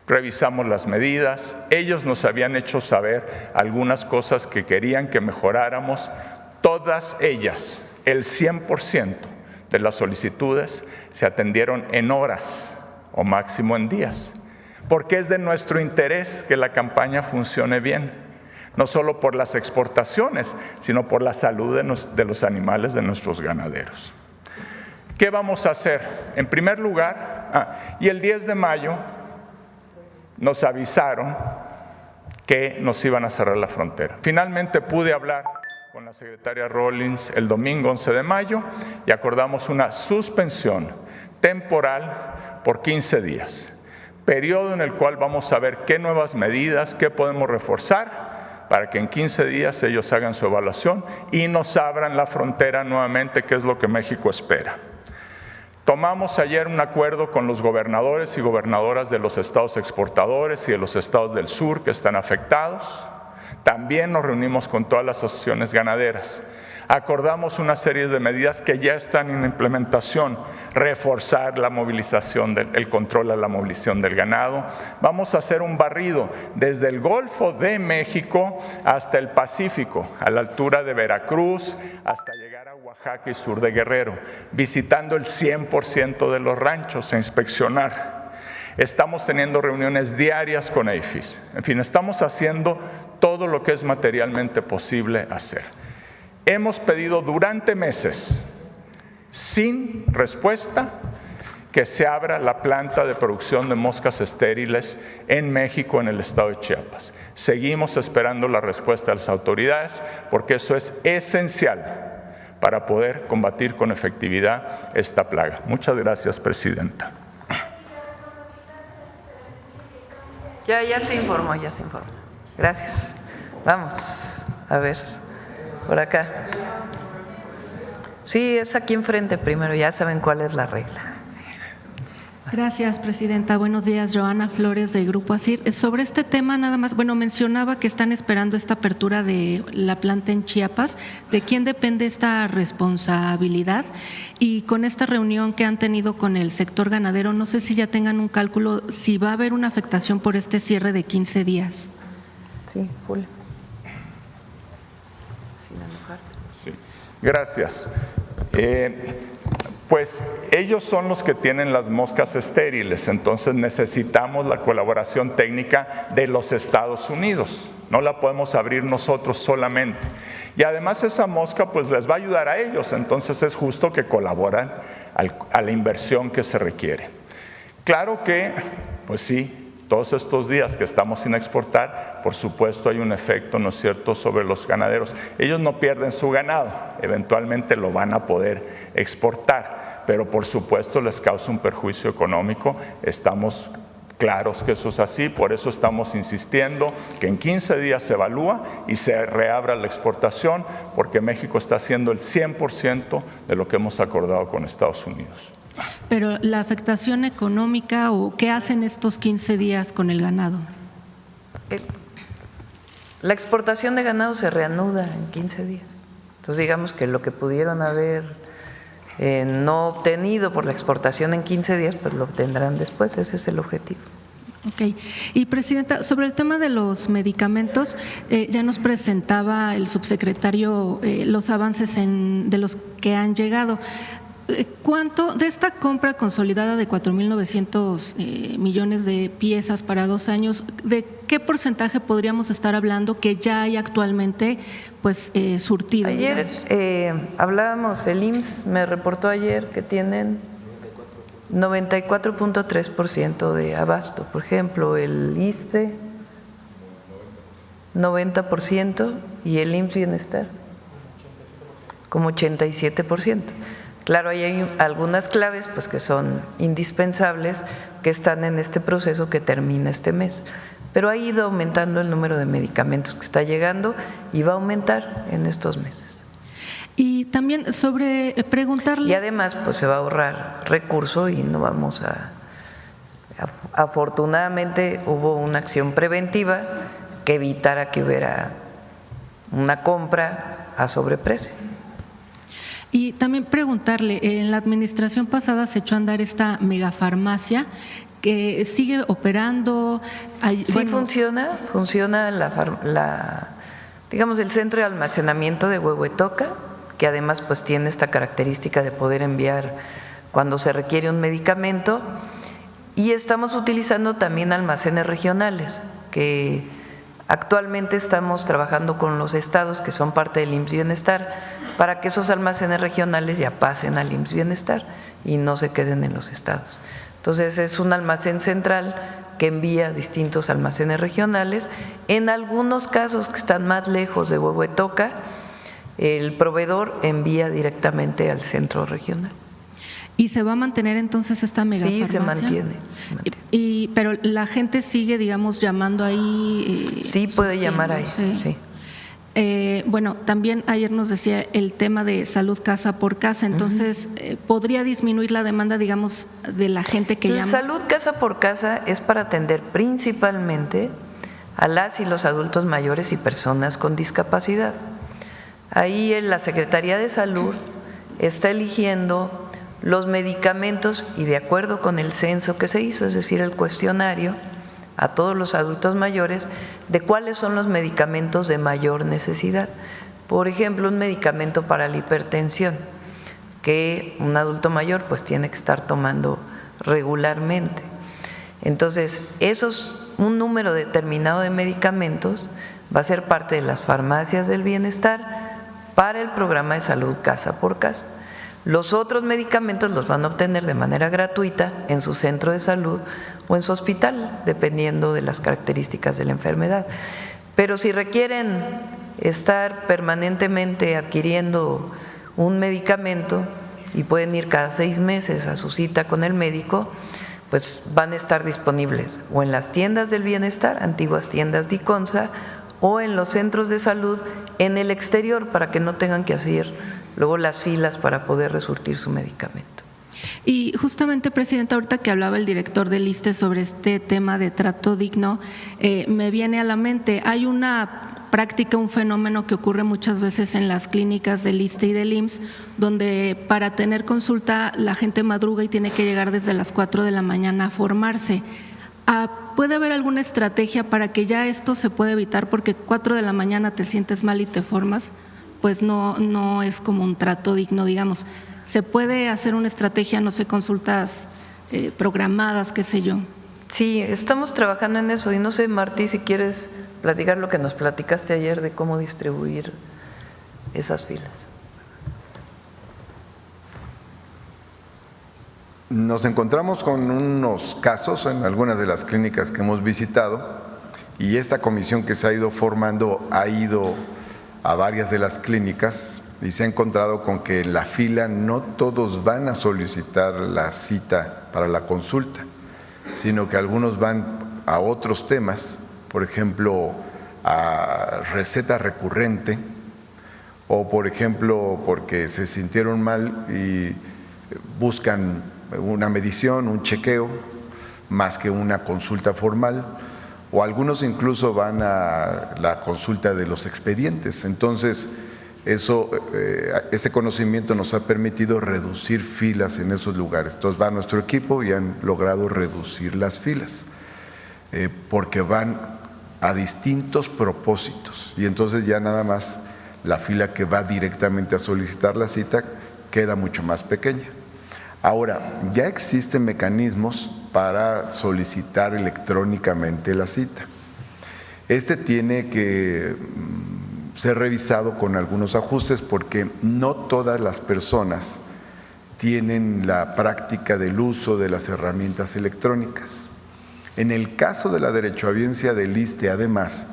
Revisamos las medidas, ellos nos habían hecho saber algunas cosas que querían que mejoráramos, todas ellas, el 100% de las solicitudes se atendieron en horas o máximo en días, porque es de nuestro interés que la campaña funcione bien, no solo por las exportaciones, sino por la salud de los animales de nuestros ganaderos. ¿Qué vamos a hacer? En primer lugar, y el 10 de mayo nos avisaron que nos iban a cerrar la frontera. Finalmente pude hablar con la secretaria Rollins el domingo 11 de mayo y acordamos una suspensión temporal por 15 días, periodo en el cual vamos a ver qué nuevas medidas, qué podemos reforzar para que en 15 días ellos hagan su evaluación y nos abran la frontera nuevamente, que es lo que México espera. Tomamos ayer un acuerdo con los gobernadores y gobernadoras de los estados exportadores y de los estados del sur que están afectados. También nos reunimos con todas las asociaciones ganaderas. Acordamos una serie de medidas que ya están en implementación, reforzar la movilización, el control a la movilización del ganado. Vamos a hacer un barrido desde el Golfo de México hasta el Pacífico, a la altura de Veracruz, hasta llegar a Oaxaca y sur de Guerrero, visitando el 100% de los ranchos a inspeccionar. Estamos teniendo reuniones diarias con APHIS. En fin, estamos haciendo todo lo que es materialmente posible hacer. Hemos pedido durante meses, sin respuesta, que se abra la planta de producción de moscas estériles en México, en el estado de Chiapas. Seguimos esperando la respuesta de las autoridades porque eso es esencial para poder combatir con efectividad esta plaga. Muchas gracias, presidenta. Ya se informó. Gracias. Vamos a ver, por acá. Sí, es aquí enfrente primero, ya saben cuál es la regla. Gracias, presidenta. Buenos días, Joana Flores, del Grupo ASIR. Sobre este tema, nada más, mencionaba que están esperando esta apertura de la planta en Chiapas. ¿De quién depende esta responsabilidad? Y con esta reunión que han tenido con el sector ganadero, no sé si ya tengan un cálculo, si va a haber una afectación por este cierre de 15 días. Sí, Julio. Sí, gracias. Pues ellos son los que tienen las moscas estériles, entonces necesitamos la colaboración técnica de los Estados Unidos. No la podemos abrir nosotros solamente. Y además esa mosca pues les va a ayudar a ellos, entonces es justo que colaboran a la inversión que se requiere. Claro que, pues sí, todos estos días que estamos sin exportar, por supuesto hay un efecto, ¿no es cierto?, sobre los ganaderos. Ellos no pierden su ganado, eventualmente lo van a poder exportar, pero por supuesto les causa un perjuicio económico. Estamos claros que eso es así, por eso estamos insistiendo que en 15 días se evalúa y se reabra la exportación, porque México está haciendo el 100% de lo que hemos acordado con Estados Unidos. Pero la afectación económica, ¿o qué hacen estos 15 días con el ganado? La exportación de ganado se reanuda en 15 días. Entonces digamos que lo que pudieron haber no obtenido por la exportación en 15 días, pues lo obtendrán después, ese es el objetivo. Ok. Y presidenta, sobre el tema de los medicamentos, ya nos presentaba el subsecretario los avances de los que han llegado. ¿Cuánto de esta compra consolidada de 4.900 millones de piezas para 2 años, de qué porcentaje podríamos estar hablando que ya hay actualmente surtido? Ayer hablábamos, el IMSS me reportó ayer que tienen 94.3% de abasto. Por ejemplo, el ISSSTE 90% y el IMSS Bienestar como 87%. Claro, ahí hay algunas claves pues que son indispensables, que están en este proceso que termina este mes, pero ha ido aumentando el número de medicamentos que está llegando y va a aumentar en estos meses. Y también sobre preguntarle… Y además pues se va a ahorrar recurso y no vamos afortunadamente hubo una acción preventiva que evitara que hubiera una compra a sobreprecio. Y también preguntarle, en la administración pasada se echó a andar esta megafarmacia que sigue operando. Sí, funciona digamos, el centro de almacenamiento de Huehuetoca, que además pues tiene esta característica de poder enviar cuando se requiere un medicamento, y estamos utilizando también almacenes regionales, que actualmente estamos trabajando con los estados que son parte del IMSS Bienestar, para que esos almacenes regionales ya pasen al IMSS Bienestar y no se queden en los estados. Entonces es un almacén central que envía a distintos almacenes regionales. En algunos casos que están más lejos de Huehuetoca, el proveedor envía directamente al centro regional. ¿Y se va a mantener entonces esta megafarmacia? Sí, se mantiene. Pero la gente sigue, digamos, llamando ahí. Sí, puede llamar ahí, sí. Bueno, también ayer nos decía el tema de salud casa por casa, entonces ¿podría disminuir la demanda, digamos, de la gente que llama? Salud casa por casa es para atender principalmente a las y los adultos mayores y personas con discapacidad. Ahí la Secretaría de Salud está eligiendo los medicamentos y de acuerdo con el censo que se hizo, es decir, el cuestionario a todos los adultos mayores, de cuáles son los medicamentos de mayor necesidad. Por ejemplo, un medicamento para la hipertensión, que un adulto mayor pues tiene que estar tomando regularmente. Entonces, un número determinado de medicamentos va a ser parte de las farmacias del bienestar para el programa de salud casa por casa. Los otros medicamentos los van a obtener de manera gratuita en su centro de salud o en su hospital, dependiendo de las características de la enfermedad. Pero si requieren estar permanentemente adquiriendo un medicamento y pueden ir cada 6 meses a su cita con el médico, pues van a estar disponibles o en las tiendas del bienestar, antiguas tiendas de ICONSA, o en los centros de salud en el exterior para que no tengan que hacer luego las filas para poder resurtir su medicamento. Y justamente, Presidenta, ahorita que hablaba el director del ISSSTE sobre este tema de trato digno, me viene a la mente, hay una práctica, un fenómeno que ocurre muchas veces en las clínicas del ISSSTE y del IMSS, donde para tener consulta la gente madruga y tiene que llegar desde las 4 de la mañana a formarse. ¿Puede haber alguna estrategia para que ya esto se pueda evitar? Porque 4 de la mañana te sientes mal y te formas, pues no es como un trato digno, digamos. ¿Se puede hacer una estrategia, no sé, consultas programadas, qué sé yo? Sí, estamos trabajando en eso y no sé, Martí, si quieres platicar lo que nos platicaste ayer de cómo distribuir esas filas. Nos encontramos con unos casos en algunas de las clínicas que hemos visitado y esta comisión que se ha ido formando ha ido a varias de las clínicas y se ha encontrado con que en la fila no todos van a solicitar la cita para la consulta, sino que algunos van a otros temas, por ejemplo, a receta recurrente o, por ejemplo, porque se sintieron mal y buscan una medición, un chequeo, más que una consulta formal. O algunos incluso van a la consulta de los expedientes. Entonces, ese conocimiento nos ha permitido reducir filas en esos lugares. Entonces va nuestro equipo y han logrado reducir las filas, porque van a distintos propósitos. Y entonces ya nada más la fila que va directamente a solicitar la cita queda mucho más pequeña. Ahora, ya existen mecanismos para solicitar electrónicamente la cita. Este tiene que ser revisado con algunos ajustes porque no todas las personas tienen la práctica del uso de las herramientas electrónicas. En el caso de la derechohabiencia del ISSSTE, además,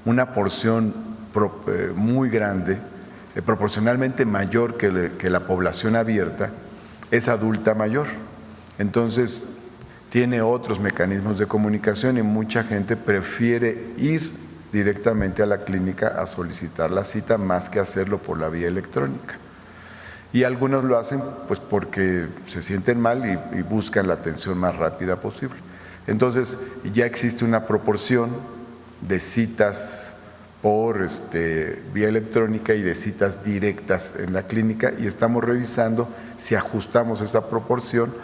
una porción muy grande, proporcionalmente mayor que la población abierta, es adulta mayor. Entonces, tiene otros mecanismos de comunicación y mucha gente prefiere ir directamente a la clínica a solicitar la cita más que hacerlo por la vía electrónica. Y algunos lo hacen pues porque se sienten mal y buscan la atención más rápida posible. Entonces, ya existe una proporción de citas por vía electrónica y de citas directas en la clínica, y estamos revisando si ajustamos esa proporción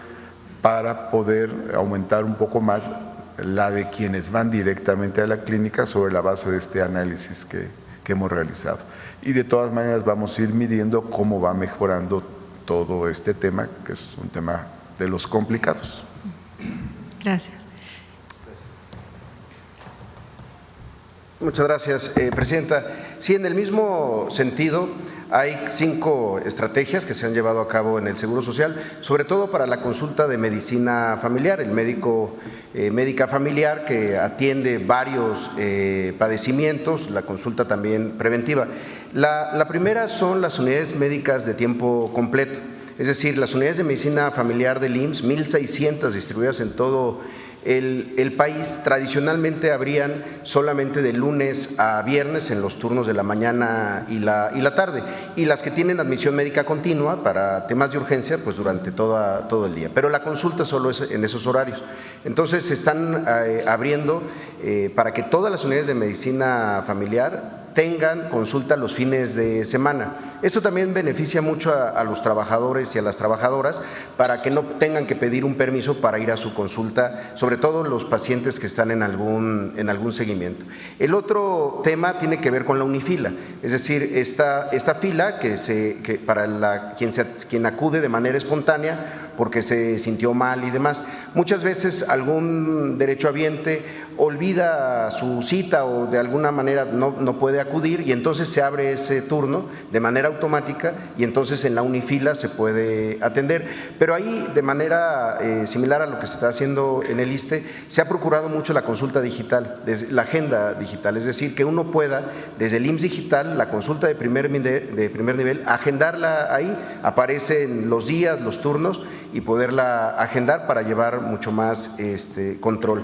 para poder aumentar un poco más la de quienes van directamente a la clínica sobre la base de este análisis que hemos realizado. Y de todas maneras vamos a ir midiendo cómo va mejorando todo este tema, que es un tema de los complicados. Gracias. Muchas gracias, Presidenta. Sí, en el mismo sentido, hay 5 estrategias que se han llevado a cabo en el Seguro Social, sobre todo para la consulta de medicina familiar, el médica familiar que atiende varios padecimientos, la consulta también preventiva. La primera son las unidades médicas de tiempo completo, es decir, las unidades de medicina familiar del IMSS, 1,600 distribuidas en todo el país. Tradicionalmente abrían solamente de lunes a viernes en los turnos de la mañana y la tarde, y las que tienen admisión médica continua para temas de urgencia pues durante todo el día, pero la consulta solo es en esos horarios. Entonces se están abriendo para que todas las unidades de medicina familiar tengan consulta los fines de semana. Esto también beneficia mucho a los trabajadores y a las trabajadoras para que no tengan que pedir un permiso para ir a su consulta, sobre todo los pacientes que están en algún seguimiento. El otro tema tiene que ver con la unifila, es decir, esta fila que para quien acude de manera espontánea porque se sintió mal y demás. Muchas veces algún derechohabiente olvida su cita o de alguna manera no puede acudir, y entonces se abre ese turno de manera automática y entonces en la unifila se puede atender. Pero ahí, de manera similar a lo que se está haciendo en el ISSSTE, se ha procurado mucho la consulta digital, la agenda digital, es decir, que uno pueda desde el IMSS Digital, la consulta de primer nivel, agendarla ahí, aparecen los días, los turnos, y poderla agendar para llevar mucho más control.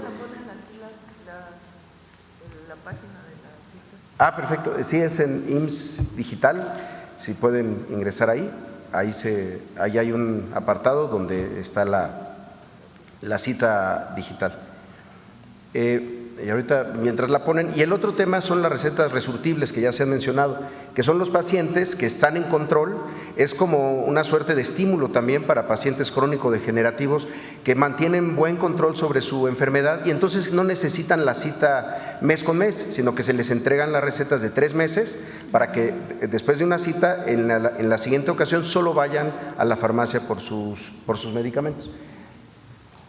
Ah, perfecto. Sí, es en IMSS Digital. Si pueden ingresar ahí, ahí hay un apartado donde está la cita digital. Y ahorita, mientras la ponen, y el otro tema son las recetas resurtibles que ya se han mencionado, que son los pacientes que están en control. Es como una suerte de estímulo también para pacientes crónico-degenerativos que mantienen buen control sobre su enfermedad y entonces no necesitan la cita mes con mes, sino que se les entregan las recetas de 3 meses para que después de una cita, en la siguiente ocasión, solo vayan a la farmacia por sus medicamentos.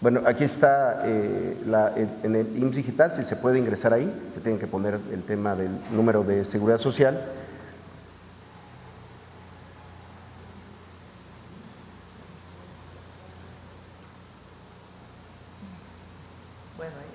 Bueno, aquí está en el IMSS Digital, si se puede ingresar ahí, se tienen que poner el tema del número de seguridad social.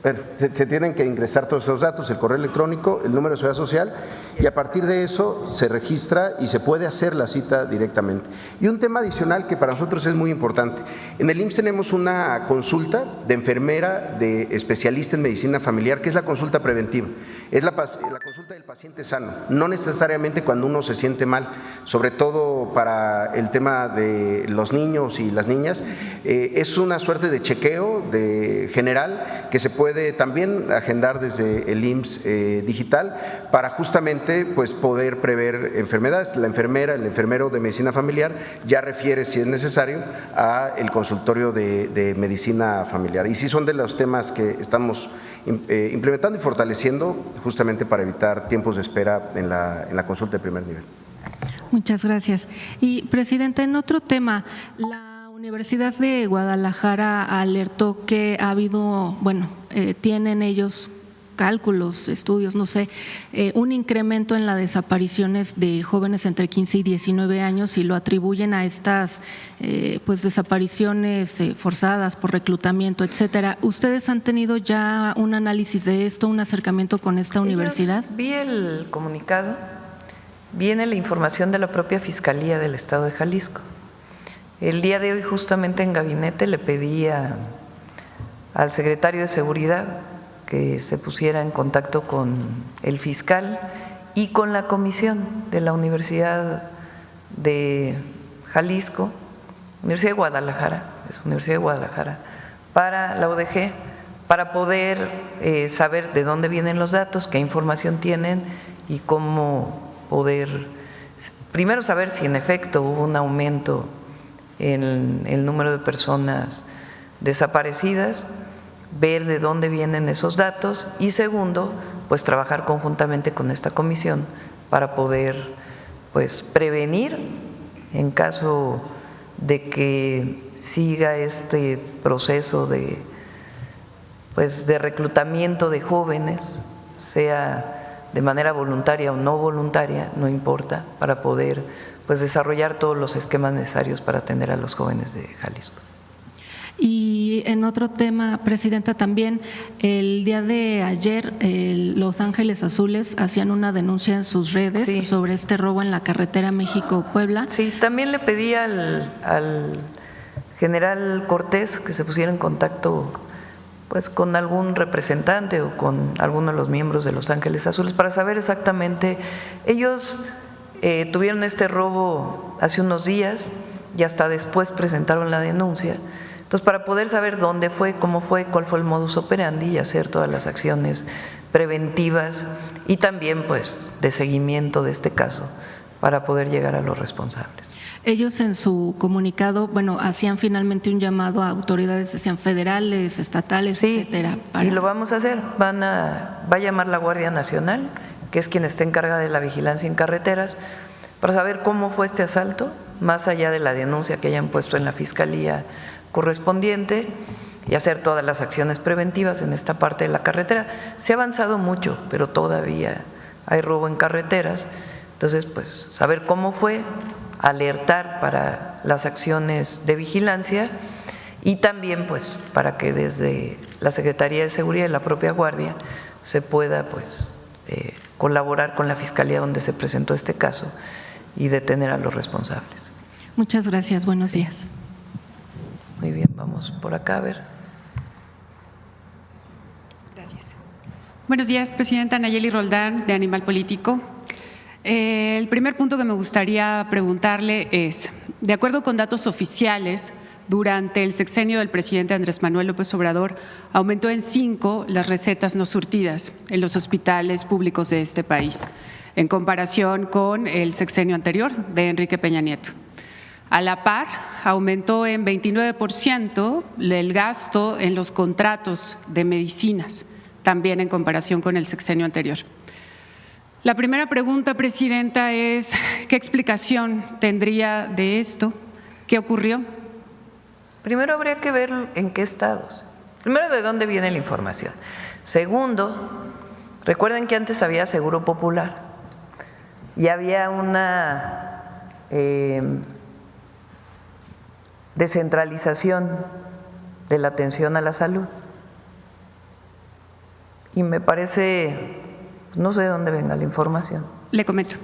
Bueno, se tienen que ingresar todos esos datos, el correo electrónico, el número de seguridad social, y a partir de eso se registra y se puede hacer la cita directamente. Y un tema adicional que para nosotros es muy importante: en el IMSS tenemos una consulta de enfermera, de especialista en medicina familiar, que es la consulta preventiva, es la consulta del paciente sano, no necesariamente cuando uno se siente mal, sobre todo para el tema de los niños y las niñas. Es una suerte de chequeo general que se puede también agendar desde el IMSS Digital para justamente pues poder prever enfermedades. La enfermera, el enfermero de medicina familiar ya refiere, si es necesario, a el consultorio de medicina familiar. Y sí son de los temas que estamos implementando y fortaleciendo justamente para evitar tiempos de espera en la consulta de primer nivel. Muchas gracias. Y, Presidenta, en otro tema, la Universidad de Guadalajara alertó que ha habido, tienen ellos cálculos, estudios, no sé, un incremento en las desapariciones de jóvenes entre 15 y 19 años y lo atribuyen a estas desapariciones forzadas por reclutamiento, etcétera. ¿Ustedes han tenido ya un análisis de esto, un acercamiento con esta universidad? Vi el comunicado, viene la información de la propia Fiscalía del Estado de Jalisco. El día de hoy, justamente en gabinete, le pedí al secretario de Seguridad que se pusiera en contacto con el fiscal y con la comisión de la Universidad de Jalisco, Universidad de Guadalajara, es Universidad de Guadalajara, para la UDG, para poder saber de dónde vienen los datos, qué información tienen y cómo poder, primero saber si en efecto hubo un aumento en el número de personas desaparecidas, ver de dónde vienen esos datos y segundo, pues trabajar conjuntamente con esta comisión para poder pues prevenir en caso de que siga este proceso de pues de reclutamiento de jóvenes, sea de manera voluntaria o no voluntaria, no importa, para poder pues desarrollar todos los esquemas necesarios para atender a los jóvenes de Jalisco. Y en otro tema, Presidenta, también el día de ayer Los Ángeles Azules hacían una denuncia en sus redes sobre este robo en la carretera México-Puebla. Sí, también le pedí al general Cortés que se pusiera en contacto pues con algún representante o con alguno de los miembros de Los Ángeles Azules para saber exactamente. Ellos tuvieron este robo hace unos días y hasta después presentaron la denuncia. Entonces, para poder saber dónde fue, cómo fue, cuál fue el modus operandi y hacer todas las acciones preventivas y también pues de seguimiento de este caso para poder llegar a los responsables. Ellos en su comunicado, bueno, hacían finalmente un llamado a autoridades, decían federales, estatales, etcétera. Y lo vamos a hacer. Va a llamar la Guardia Nacional, que es quien está encargada de la vigilancia en carreteras, para saber cómo fue este asalto, más allá de la denuncia que hayan puesto en la Fiscalía correspondiente y hacer todas las acciones preventivas en esta parte de la carretera. Se ha avanzado mucho, pero todavía hay robo en carreteras, entonces pues saber cómo fue, alertar para las acciones de vigilancia y también pues para que desde la Secretaría de Seguridad y la propia Guardia se pueda pues colaborar con la Fiscalía donde se presentó este caso y detener a los responsables. Muchas gracias, buenos días. Muy bien, vamos por acá a ver. Gracias. Buenos días, Presidenta. Nayeli Roldán, de Animal Político. El primer punto que me gustaría preguntarle es, de acuerdo con datos oficiales, durante el sexenio del presidente Andrés Manuel López Obrador, aumentó en 5 las recetas no surtidas en los hospitales públicos de este país, en comparación con el sexenio anterior de Enrique Peña Nieto. A la par, aumentó en 29% el gasto en los contratos de medicinas, también en comparación con el sexenio anterior. La primera pregunta, Presidenta, es ¿qué explicación tendría de esto? ¿Qué ocurrió? Primero habría que ver en qué estados. Primero, ¿de dónde viene la información? Segundo, recuerden que antes había Seguro Popular y había una descentralización de la atención a la salud. Y me parece, no sé de dónde venga la información. Le comento.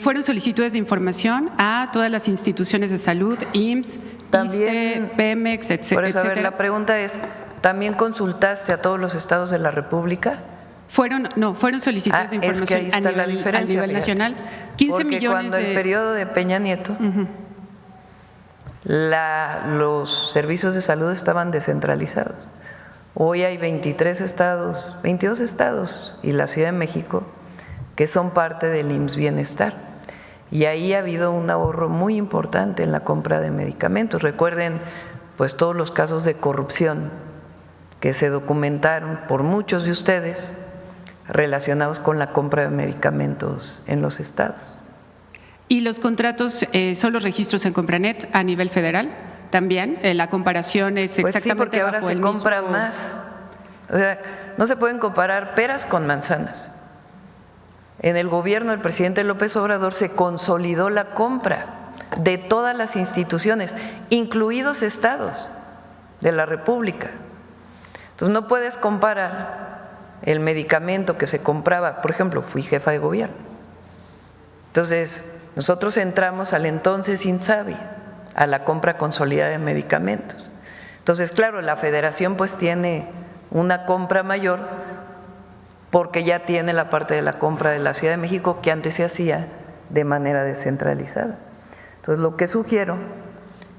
Fueron solicitudes de información a todas las instituciones de salud, IMSS, ISSSTE, Pemex, etcétera. Por eso, a ver, la pregunta es, ¿también consultaste a todos los estados de la República? Fueron solicitudes de información es que ahí está la diferencia, a nivel nacional. 15 porque millones cuando el periodo de Peña Nieto, los servicios de salud estaban descentralizados. Hoy hay 22 estados y la Ciudad de México que son parte del IMSS Bienestar. Y ahí ha habido un ahorro muy importante en la compra de medicamentos. Recuerden pues todos los casos de corrupción que se documentaron por muchos de ustedes relacionados con la compra de medicamentos en los estados. ¿Y los contratos son los registros en Compranet a nivel federal? También la comparación es exactamente sí, porque ahora se compra más. O sea, no se pueden comparar peras con manzanas. En el gobierno del presidente López Obrador se consolidó la compra de todas las instituciones, incluidos estados de la República. Entonces no puedes comparar el medicamento que se compraba, por ejemplo, fui jefa de gobierno. Entonces, nosotros entramos al entonces INSABI, a la compra consolidada de medicamentos. Entonces, claro, la federación pues tiene una compra mayor porque ya tiene la parte de la compra de la Ciudad de México que antes se hacía de manera descentralizada. Entonces, lo que sugiero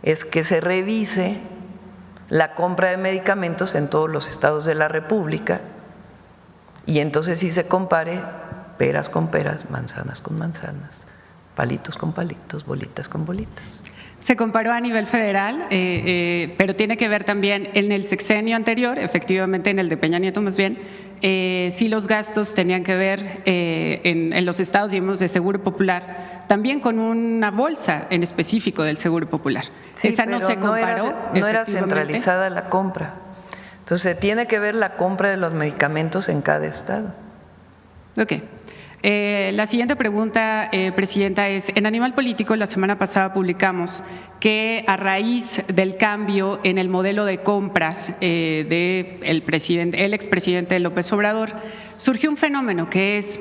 es que se revise la compra de medicamentos en todos los estados de la República y entonces sí se compare peras con peras, manzanas con manzanas, palitos con palitos, bolitas con bolitas. Se comparó a nivel federal, pero tiene que ver también en el sexenio anterior, efectivamente en el de Peña Nieto más bien, sí los gastos tenían que ver en los estados, digamos, de Seguro Popular, también con una bolsa en específico del Seguro Popular. Sí, esa no se comparó. No era centralizada la compra. Entonces, tiene que ver la compra de los medicamentos en cada estado. Ok. La siguiente pregunta, Presidenta, es, en Animal Político la semana pasada publicamos que a raíz del cambio en el modelo de compras del expresidente López Obrador, surgió un fenómeno que es,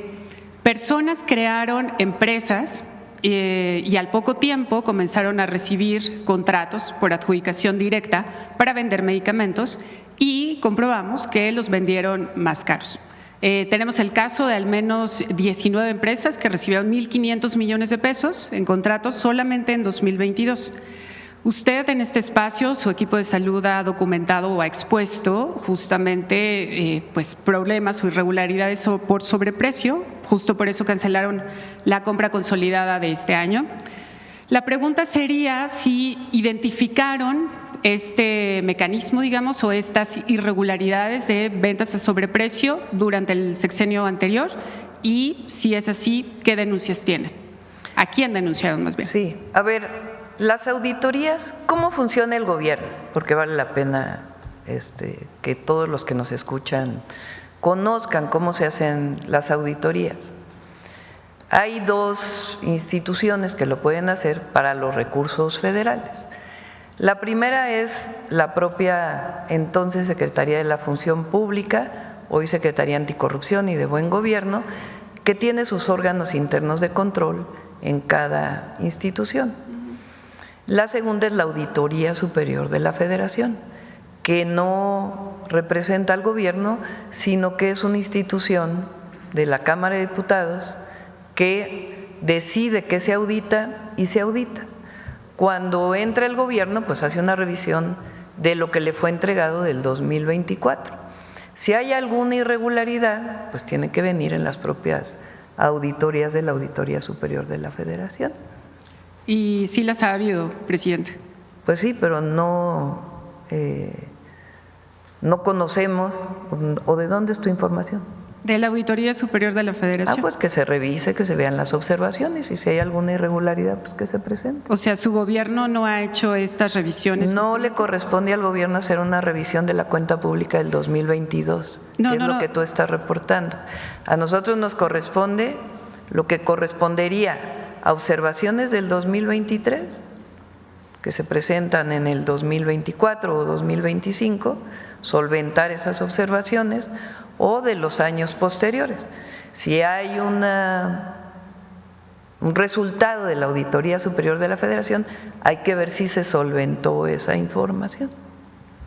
personas crearon empresas y al poco tiempo comenzaron a recibir contratos por adjudicación directa para vender medicamentos y comprobamos que los vendieron más caros. Tenemos el caso de al menos 19 empresas que recibieron 1.500 millones de pesos en contratos solamente en 2022. Usted en este espacio, su equipo de salud ha documentado o ha expuesto justamente pues problemas o irregularidades por sobreprecio, justo por eso cancelaron la compra consolidada de este año. La pregunta sería si identificaron este mecanismo, digamos, o estas irregularidades de ventas a sobreprecio durante el sexenio anterior y, si es así, ¿qué denuncias tienen? ¿A quién denunciaron más bien? Sí, a ver, las auditorías, ¿cómo funciona el gobierno? Porque vale la pena que todos los que nos escuchan conozcan cómo se hacen las auditorías. Hay dos instituciones que lo pueden hacer para los recursos federales. La primera es la propia entonces Secretaría de la Función Pública, hoy Secretaría Anticorrupción y de Buen Gobierno, que tiene sus órganos internos de control en cada institución. La segunda es la Auditoría Superior de la Federación, que no representa al gobierno, sino que es una institución de la Cámara de Diputados que decide qué se audita y se audita. Cuando entra el gobierno, pues hace una revisión de lo que le fue entregado del 2024. Si hay alguna irregularidad, pues tiene que venir en las propias auditorías de la Auditoría Superior de la Federación. ¿Y sí las ha habido, presidente? Pues sí, pero no conocemos, o ¿de dónde es tu información? De la Auditoría Superior de la Federación. Pues que se revise, que se vean las observaciones y si hay alguna irregularidad, pues que se presente. O sea, ¿su gobierno no ha hecho estas revisiones? No le corresponde al gobierno hacer una revisión de la cuenta pública del 2022, que es lo que tú estás reportando. A nosotros nos corresponde lo que correspondería a observaciones del 2023, que se presentan en el 2024 o 2025, solventar esas observaciones, o de los años posteriores. Si hay un resultado de la Auditoría Superior de la Federación, hay que ver si se solventó esa información.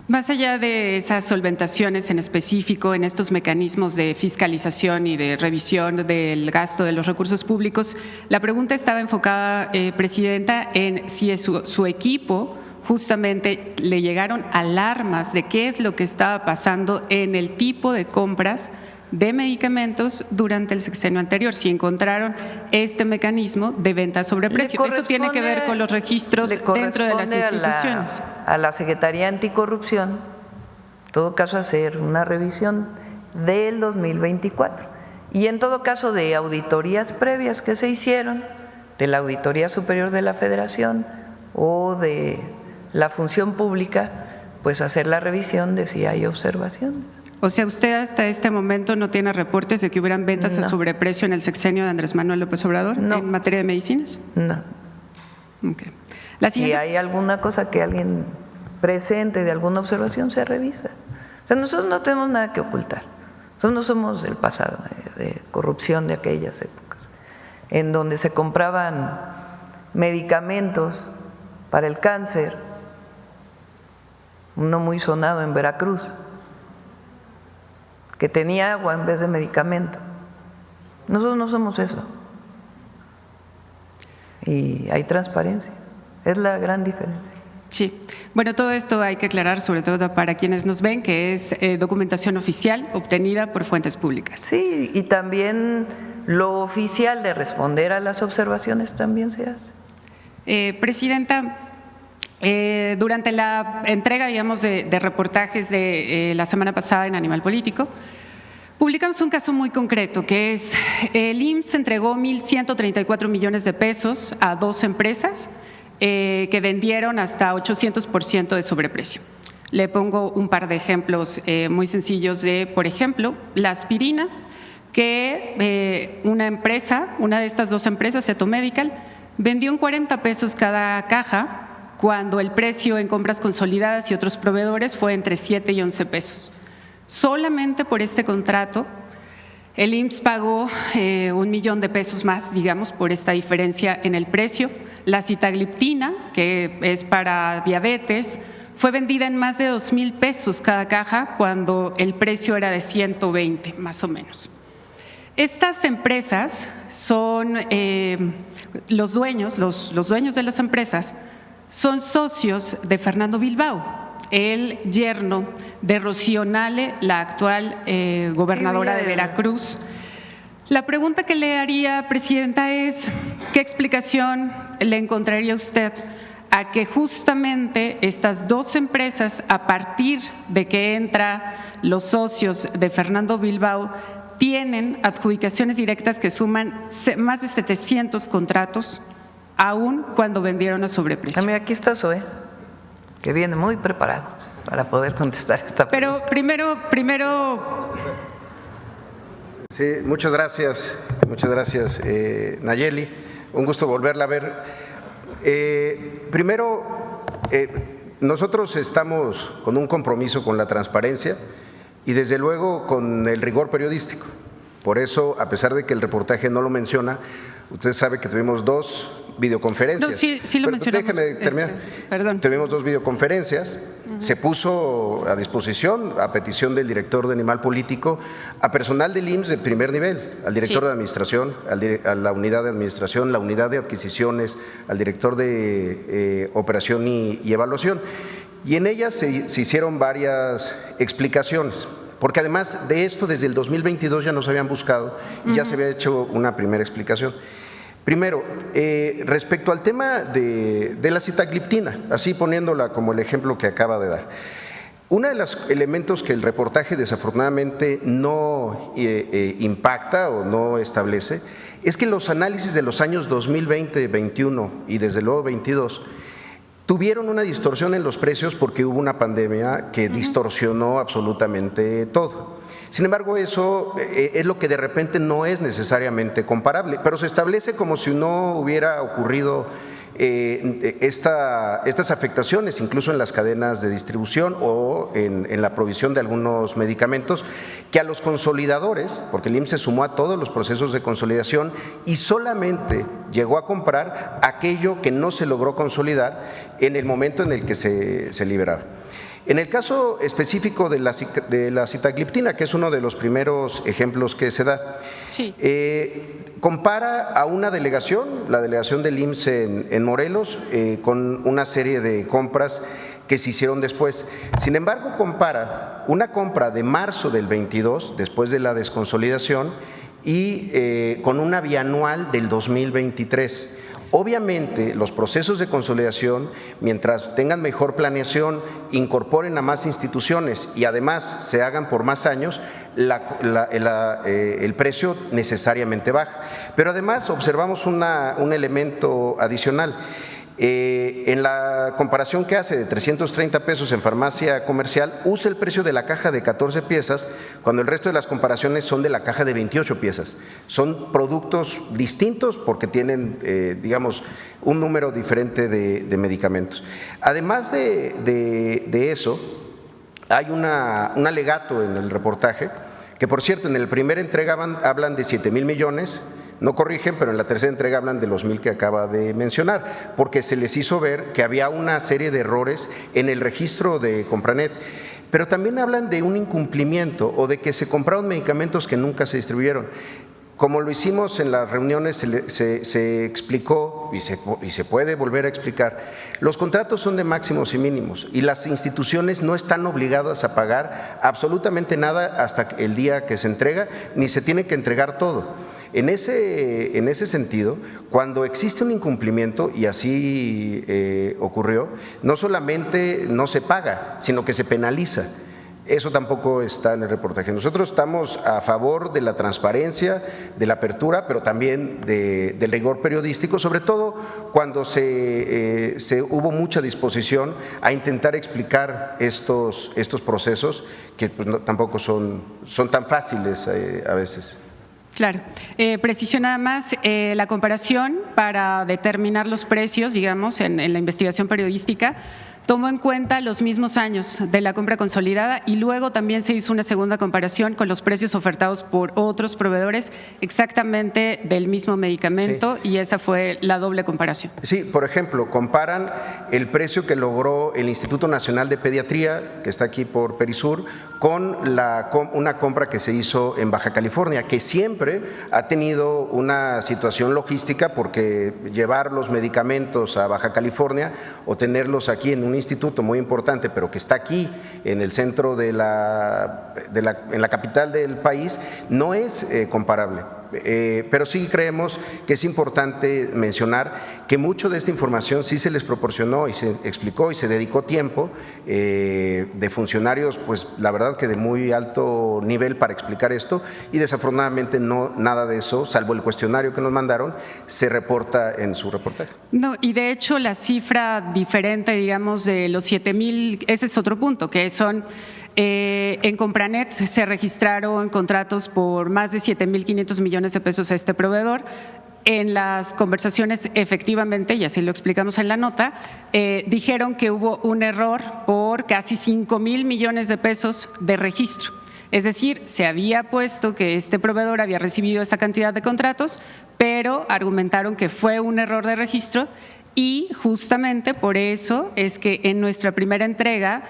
Más allá de esas solventaciones en específico, en estos mecanismos de fiscalización y de revisión del gasto de los recursos públicos, la pregunta estaba enfocada, Presidenta, en si su equipo justamente le llegaron alarmas de qué es lo que estaba pasando en el tipo de compras de medicamentos durante el sexenio anterior, si encontraron este mecanismo de venta a sobreprecio. Eso tiene que ver con los registros dentro de las instituciones. A la Secretaría Anticorrupción, en todo caso, hacer una revisión del 2024 y en todo caso de auditorías previas que se hicieron, de la Auditoría Superior de la Federación o de la Función Pública, pues hacer la revisión de si hay observaciones. O sea, ¿usted hasta este momento no tiene reportes de que hubieran ventas a sobreprecio en el sexenio de Andrés Manuel López Obrador en materia de medicinas? No. Okay. Si hay alguna cosa que alguien presente de alguna observación, se revisa. O sea, nosotros no tenemos nada que ocultar. Nosotros no somos del pasado, de corrupción de aquellas épocas, en donde se compraban medicamentos para el cáncer, uno muy sonado en Veracruz, que tenía agua en vez de medicamento. Nosotros no somos eso. Y hay transparencia. Es la gran diferencia. Sí. Bueno, todo esto hay que aclarar, sobre todo para quienes nos ven, que es documentación oficial obtenida por fuentes públicas. Sí, y también lo oficial de responder a las observaciones también se hace. Presidenta, durante la entrega, digamos, de reportajes de la semana pasada en Animal Político, publicamos un caso muy concreto, que es el IMSS entregó 1.134 millones de pesos a 2 empresas que vendieron hasta 800% de sobreprecio. Le pongo un par de ejemplos muy sencillos de, por ejemplo, la aspirina, que una de estas 2 empresas, Cetomedical, vendió en 40 pesos cada caja, cuando el precio en compras consolidadas y otros proveedores fue entre 7 y 11 pesos. Solamente por este contrato, el IMSS pagó 1 millón de pesos más, digamos, por esta diferencia en el precio. La sitagliptina, que es para diabetes, fue vendida en más de 2,000 pesos cada caja, cuando el precio era de 120, más o menos. Estas empresas son los dueños de las empresas son socios de Fernando Bilbao, el yerno de Rocío Nale, la actual gobernadora de Veracruz. La pregunta que le haría, Presidenta, es ¿qué explicación le encontraría usted a que justamente estas 2 empresas, a partir de que entran los socios de Fernando Bilbao, tienen adjudicaciones directas que suman más de 700 contratos, aún cuando vendieron a sobreprecio? A mí aquí está Zoe, que viene muy preparado para poder contestar esta pregunta. Pero primero… Sí, muchas gracias, Nayeli. Un gusto volverla a ver. Primero, nosotros estamos con un compromiso con la transparencia y desde luego con el rigor periodístico. Por eso, a pesar de que el reportaje no lo menciona, usted sabe que tuvimos 2 videoconferencias. No, sí lo mencionamos. Déjeme terminar. Perdón. Tuvimos 2 videoconferencias. Se puso a disposición, a petición del director de Animal Político, a personal del IMSS de primer nivel, al director de administración, a la unidad de administración, la unidad de adquisiciones, al director de operación y evaluación. Y en ellas se hicieron varias explicaciones. Porque además de esto, desde el 2022 ya nos habían buscado y ya se había hecho una primera explicación. Primero, respecto al tema de la sitagliptina, así poniéndola como el ejemplo que acaba de dar. Uno de los elementos que el reportaje desafortunadamente no impacta o no establece es que los análisis de los años 2020, 21 y desde luego 22 tuvieron una distorsión en los precios porque hubo una pandemia que distorsionó absolutamente todo. Sin embargo, eso es lo que de repente no es necesariamente comparable, pero se establece como si no hubiera ocurrido estas afectaciones, incluso en las cadenas de distribución o en la provisión de algunos medicamentos, que a los consolidadores, porque el IMSS se sumó a todos los procesos de consolidación y solamente llegó a comprar aquello que no se logró consolidar en el momento en el que se liberaba. En el caso específico de la sitagliptina, que es uno de los primeros ejemplos que se da, sí. Compara a una delegación, la delegación del IMSS en Morelos, con una serie de compras que se hicieron después. Sin embargo, compara una compra de marzo del 22, después de la desconsolidación, y con una bianual del 2023. Obviamente, los procesos de consolidación, mientras tengan mejor planeación, incorporen a más instituciones y además se hagan por más años, el precio necesariamente baja. Pero además observamos un elemento adicional. En la comparación que hace de 330 pesos en farmacia comercial, usa el precio de la caja de 14 piezas, cuando el resto de las comparaciones son de la caja de 28 piezas. Son productos distintos porque tienen, digamos, un número diferente de medicamentos. Además de eso, hay un alegato en el reportaje, que por cierto, en la primera entrega hablan de 7,000 millones, no corrigen, pero en la tercera entrega hablan de los 1,000 que acaba de mencionar, porque se les hizo ver que había una serie de errores en el registro de Compranet. Pero también hablan de un incumplimiento o de que se compraron medicamentos que nunca se distribuyeron. Como lo hicimos en las reuniones, se explicó y se puede volver a explicar, los contratos son de máximos y mínimos y las instituciones no están obligadas a pagar absolutamente nada hasta el día que se entrega, ni se tiene que entregar todo. En ese sentido, cuando existe un incumplimiento, y así ocurrió, no solamente no se paga, sino que se penaliza. Eso tampoco está en el reportaje. Nosotros estamos a favor de la transparencia, de la apertura, pero también del rigor periodístico, sobre todo cuando se hubo mucha disposición a intentar explicar estos procesos que pues, tampoco son tan fáciles a veces. Claro. Preciso nada más, la comparación para determinar los precios, digamos, en la investigación periodística, tomó en cuenta los mismos años de la compra consolidada y luego también se hizo una segunda comparación con los precios ofertados por otros proveedores exactamente del mismo medicamento, sí. Y esa fue la doble comparación. Sí, por ejemplo, comparan el precio que logró el Instituto Nacional de Pediatría, que está aquí por Perisur, con una compra que se hizo en Baja California, que siempre ha tenido una situación logística porque llevar los medicamentos a Baja California o tenerlos aquí en un instituto muy importante, pero que está aquí en el centro en la capital del país, no es comparable. Pero sí creemos que es importante mencionar que mucho de esta información sí se les proporcionó y se explicó y se dedicó tiempo de funcionarios, pues la verdad que de muy alto nivel para explicar esto, y desafortunadamente nada de eso, salvo el cuestionario que nos mandaron, se reporta en su reportaje. No, y de hecho la cifra diferente, digamos, de los 7,000, ese es otro punto, que son… en Compranet se registraron contratos por más de 7,500 millones de pesos a este proveedor. En las conversaciones, efectivamente, y así lo explicamos en la nota, dijeron que hubo un error por casi 5,000 millones de pesos de registro. Es decir, se había puesto que este proveedor había recibido esa cantidad de contratos, pero argumentaron que fue un error de registro y justamente por eso es que en nuestra primera entrega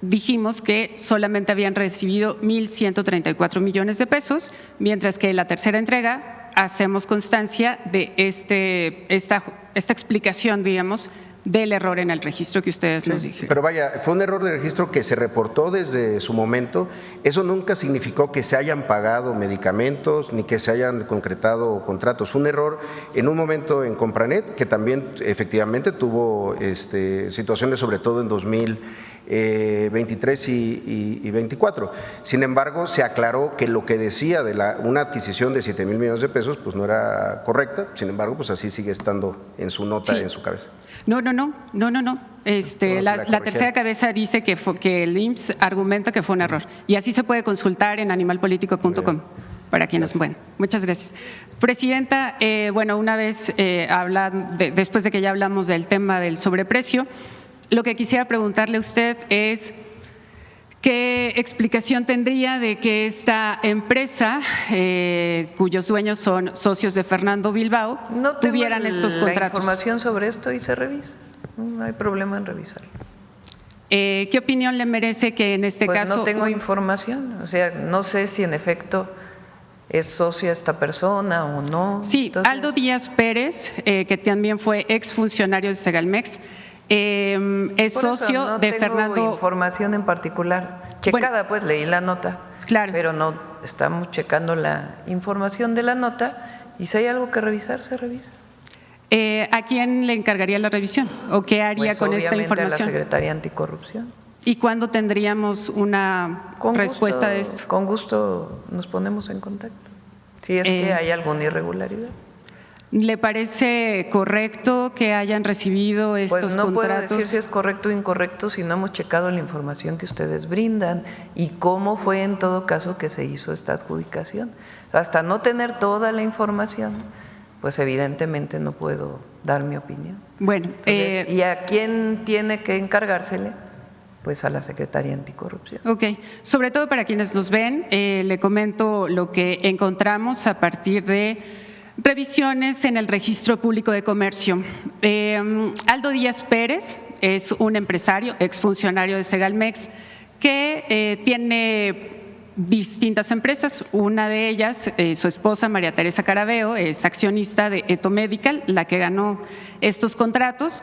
dijimos que solamente habían recibido 1,134 millones de pesos, mientras que en la tercera entrega hacemos constancia de esta explicación, digamos, del error en el registro que ustedes nos dijeron. Pero vaya, fue un error de registro que se reportó desde su momento. Eso nunca significó que se hayan pagado medicamentos ni que se hayan concretado contratos. Fue un error en un momento en Compranet, que también efectivamente tuvo situaciones, sobre todo en 2023 y 24. Sin embargo, se aclaró que lo que decía de una adquisición de 7,000 millones de pesos pues no era correcta. Sin embargo, pues así sigue estando en su nota, sí. En su cabeza. No. La tercera cabeza dice que el IMSS argumenta que fue un error. Y así se puede consultar en animalpolitico.com para quienes… Bueno, muchas gracias. Presidenta, una vez después de que ya hablamos del tema del sobreprecio, lo que quisiera preguntarle a usted es ¿qué explicación tendría de que esta empresa, cuyos dueños son socios de Fernando Bilbao, tuvieran estos contratos? La información sobre esto y se revisa. No hay problema en revisarlo. ¿Qué opinión le merece que en este caso… No tengo información, o sea, no sé si en efecto es socio esta persona o no. Sí, entonces… Aldo Díaz Pérez, que también fue exfuncionario de Segalmex, es socio de Fernando… No tengo información en particular checada, pues leí la nota, claro, pero no estamos checando la información de la nota y si hay algo que revisar, se revisa. ¿A quién le encargaría la revisión o qué haría pues con esta información? A la Secretaría Anticorrupción. ¿Y cuándo tendríamos una respuesta de esto? Con gusto nos ponemos en contacto, si es que hay alguna irregularidad. ¿Le parece correcto que hayan recibido estos contratos? Pues no puedo decir si es correcto o incorrecto si no hemos checado la información que ustedes brindan y cómo fue en todo caso que se hizo esta adjudicación. Hasta no tener toda la información, pues evidentemente no puedo dar mi opinión. Bueno, entonces, ¿y a quién tiene que encargársele? Pues a la Secretaría Anticorrupción. Ok, sobre todo para quienes nos ven, le comento lo que encontramos a partir de revisiones en el Registro Público de Comercio. Aldo Díaz Pérez es un empresario, exfuncionario de Segalmex, que tiene distintas empresas. Una de ellas, su esposa María Teresa Carabeo, es accionista de Eto Medical, la que ganó estos contratos.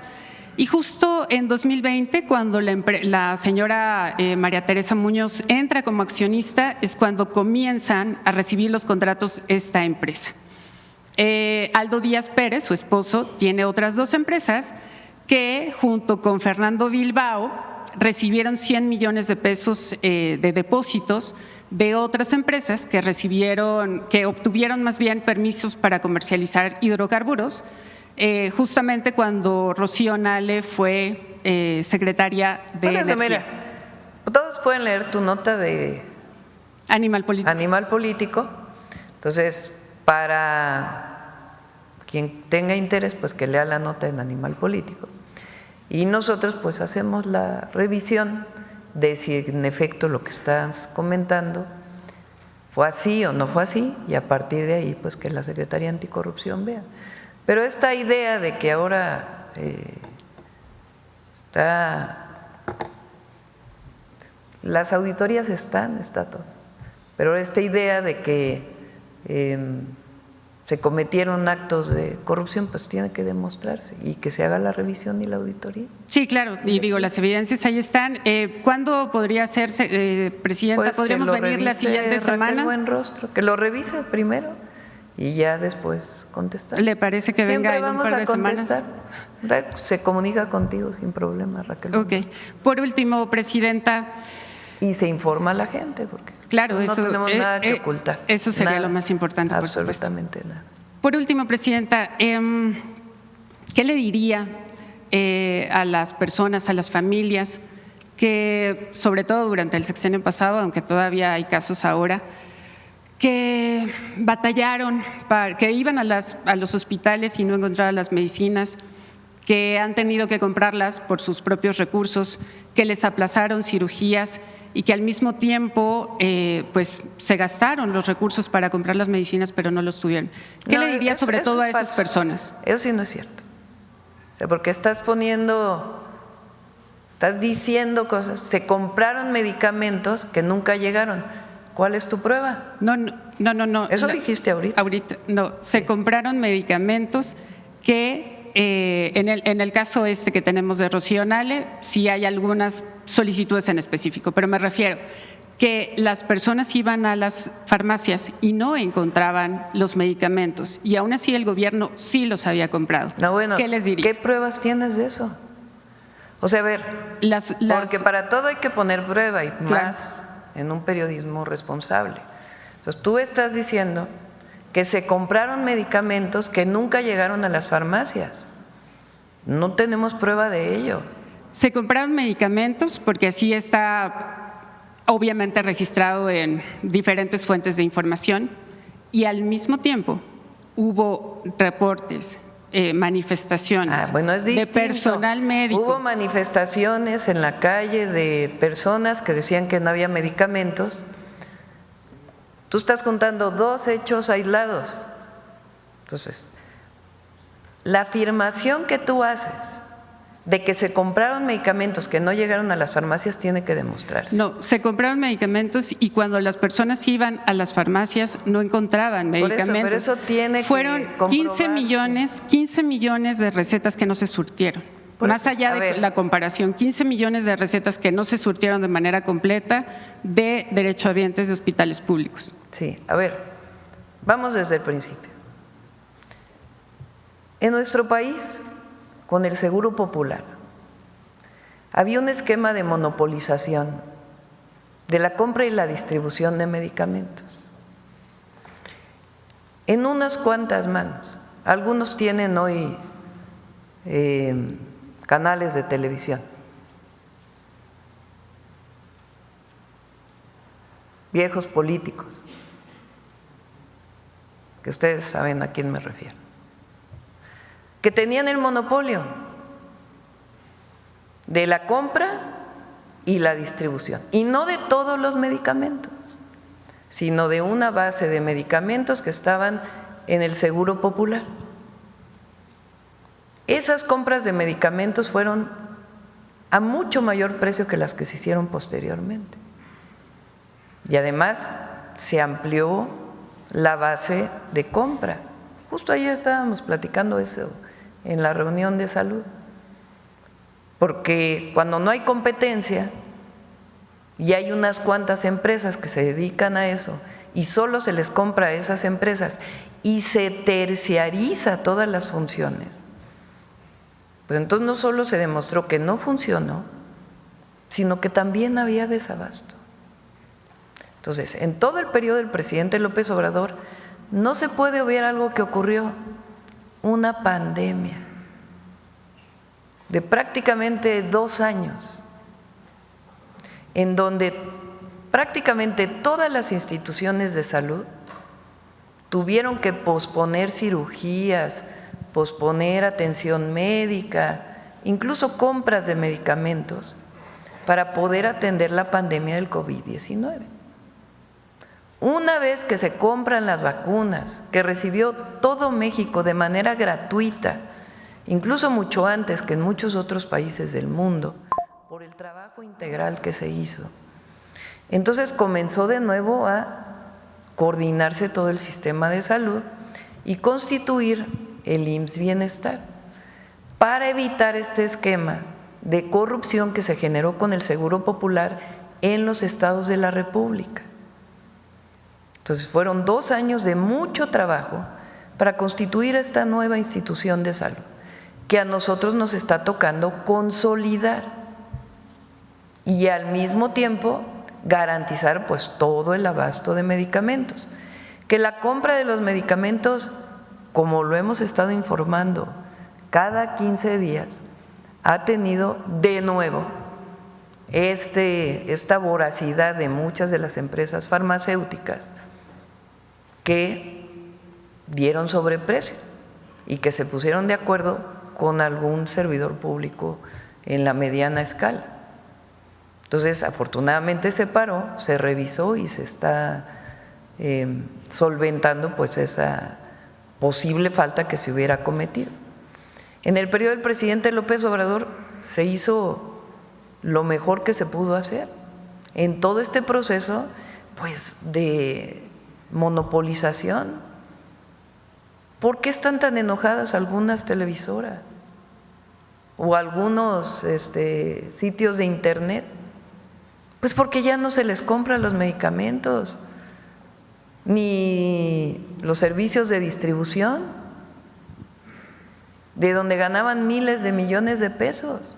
Y justo en 2020, cuando la señora María Teresa Muñoz entra como accionista, es cuando comienzan a recibir los contratos esta empresa. Aldo Díaz Pérez, su esposo, tiene otras 2 empresas que junto con Fernando Bilbao recibieron 100 millones de pesos de depósitos de otras empresas que obtuvieron más bien permisos para comercializar hidrocarburos, justamente cuando Rocío Nale fue secretaria de Energía. Mira, todos pueden leer tu nota de Animal Político. Animal Político. Entonces, para quien tenga interés, pues que lea la nota en Animal Político. Y nosotros pues hacemos la revisión de si en efecto lo que estás comentando fue así o no fue así, y a partir de ahí pues que la Secretaría Anticorrupción vea. Pero esta idea de que ahora las auditorías está todo, pero esta idea de que se cometieron actos de corrupción, pues tiene que demostrarse y que se haga la revisión y la auditoría. Sí, claro, y digo, las evidencias ahí están. ¿Cuándo podría hacerse, Presidenta? Pues ¿Podríamos venir la siguiente semana? Raquel Buenrostro, que lo revise primero y ya después contestar. ¿Le parece que venga en un par de semanas? Se comunica contigo sin problema, Raquel. Ok. Por último, Presidenta. Y se informa a la gente, porque claro, no tenemos nada que ocultar. Eso sería nada, lo más importante. Absolutamente nada. Por último, Presidenta, ¿qué le diría a las personas, a las familias que, sobre todo durante el sexenio pasado, aunque todavía hay casos ahora, que batallaron, que iban a los hospitales y no encontraban las medicinas, que han tenido que comprarlas por sus propios recursos, que les aplazaron cirugías y que al mismo tiempo pues se gastaron los recursos para comprar las medicinas pero no los tuvieron? ¿Qué le diría sobre todo a esas personas? Eso sí no es cierto. O sea, porque estás diciendo cosas. Se compraron medicamentos que nunca llegaron. ¿Cuál es tu prueba? No. Eso dijiste ahorita. No, se compraron medicamentos que en el caso que tenemos de Rocío Nale, sí hay algunas solicitudes en específico, pero me refiero que las personas iban a las farmacias y no encontraban los medicamentos y aún así el gobierno sí los había comprado. No, bueno, ¿qué les diría? ¿Qué pruebas tienes de eso? O sea, a ver, porque para todo hay que poner prueba y más en un periodismo responsable. Entonces tú estás diciendo que se compraron medicamentos que nunca llegaron a las farmacias. No tenemos prueba de ello. Se compraron medicamentos porque así está obviamente registrado en diferentes fuentes de información y al mismo tiempo hubo reportes, manifestaciones de personal médico. Hubo manifestaciones en la calle de personas que decían que no había medicamentos. Tú estás contando 2 hechos aislados. Entonces, la afirmación que tú haces de que se compraron medicamentos que no llegaron a las farmacias tiene que demostrarse. No, se compraron medicamentos y cuando las personas iban a las farmacias no encontraban medicamentos. Por eso tiene Fueron que 15 millones de recetas que no se surtieron. Más allá de la comparación, 15 millones de recetas que no se surtieron de manera completa de derechohabientes de hospitales públicos. Sí, a ver, vamos desde el principio. En nuestro país, con el Seguro Popular, había un esquema de monopolización de la compra y la distribución de medicamentos en unas cuantas manos. Algunos tienen hoy canales de televisión, viejos políticos, que ustedes saben a quién me refiero, que tenían el monopolio de la compra y la distribución, y no de todos los medicamentos, sino de una base de medicamentos que estaban en el Seguro Popular. Esas compras de medicamentos fueron a mucho mayor precio que las que se hicieron posteriormente. Y además se amplió la base de compra. Justo ayer estábamos platicando eso en la reunión de salud. Porque cuando no hay competencia y hay unas cuantas empresas que se dedican a eso y solo se les compra a esas empresas y se terciariza todas las funciones, pues entonces no solo se demostró que no funcionó, sino que también había desabasto. Entonces, en todo el periodo del presidente López Obrador no se puede obviar algo que ocurrió, una pandemia de prácticamente 2 años, en donde prácticamente todas las instituciones de salud tuvieron que posponer cirugías, posponer atención médica, incluso compras de medicamentos para poder atender la pandemia del COVID-19. Una vez que se compran las vacunas, que recibió todo México de manera gratuita, incluso mucho antes que en muchos otros países del mundo, por el trabajo integral que se hizo, entonces comenzó de nuevo a coordinarse todo el sistema de salud y constituir el IMSS Bienestar para evitar este esquema de corrupción que se generó con el Seguro Popular en los estados de la República. Entonces fueron 2 años de mucho trabajo para constituir esta nueva institución de salud, que a nosotros nos está tocando consolidar y al mismo tiempo garantizar pues todo el abasto de medicamentos, que la compra de los medicamentos, como lo hemos estado informando, cada 15 días ha tenido de nuevo esta voracidad de muchas de las empresas farmacéuticas que dieron sobreprecio y que se pusieron de acuerdo con algún servidor público en la mediana escala. Entonces, afortunadamente se paró, se revisó y se está solventando pues esa posible falta que se hubiera cometido. En el periodo del presidente López Obrador se hizo lo mejor que se pudo hacer en todo este proceso pues de monopolización. ¿Por qué están tan enojadas algunas televisoras o algunos sitios de internet? Pues porque ya no se les compran los medicamentos ni los servicios de distribución, de donde ganaban miles de millones de pesos.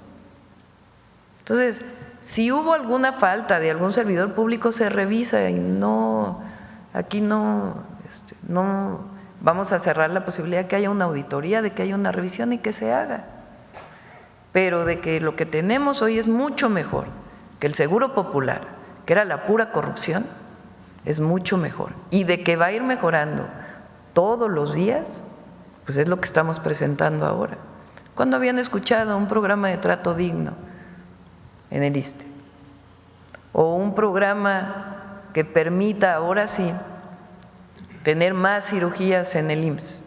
Entonces, si hubo alguna falta de algún servidor público, se revisa y aquí no vamos a cerrar la posibilidad de que haya una auditoría, de que haya una revisión y que se haga. Pero de que lo que tenemos hoy es mucho mejor que el Seguro Popular, que era la pura corrupción, es mucho mejor. Y de que va a ir mejorando todos los días, pues es lo que estamos presentando ahora. ¿Cuándo habían escuchado un programa de trato digno en el ISSSTE? O un programa que permita ahora sí tener más cirugías en el IMSS,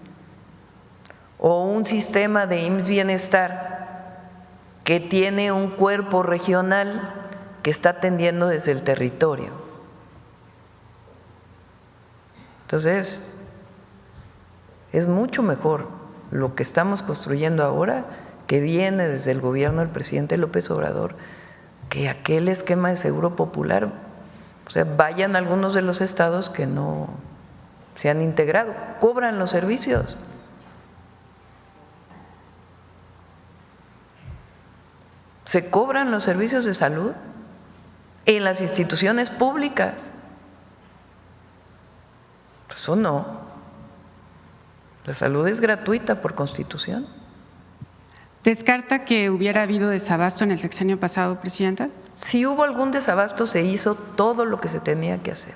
o un sistema de IMSS Bienestar que tiene un cuerpo regional que está atendiendo desde el territorio. Entonces, es mucho mejor lo que estamos construyendo ahora, que viene desde el gobierno del presidente López Obrador, que aquel esquema de Seguro Popular. O sea, vayan a algunos de los estados que no se han integrado, cobran los servicios. Se cobran los servicios de salud en las instituciones públicas. Eso no. La salud es gratuita por Constitución. ¿Descarta que hubiera habido desabasto en el sexenio pasado, Presidenta? Si hubo algún desabasto, se hizo todo lo que se tenía que hacer.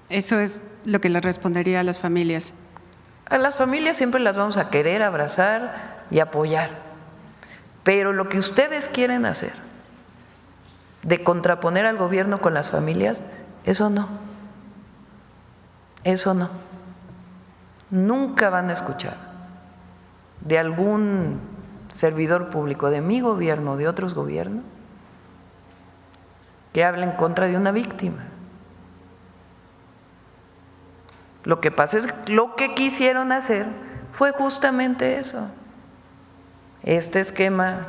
Eso es lo que le respondería a las familias. A las familias siempre las vamos a querer abrazar y apoyar, pero lo que ustedes quieren hacer, de contraponer al gobierno con las familias, eso no. Eso no. Nunca van a escuchar de algún servidor público, de mi gobierno, de otros gobiernos, que hable en contra de una víctima. Lo que pasa es que lo que quisieron hacer fue justamente eso, este esquema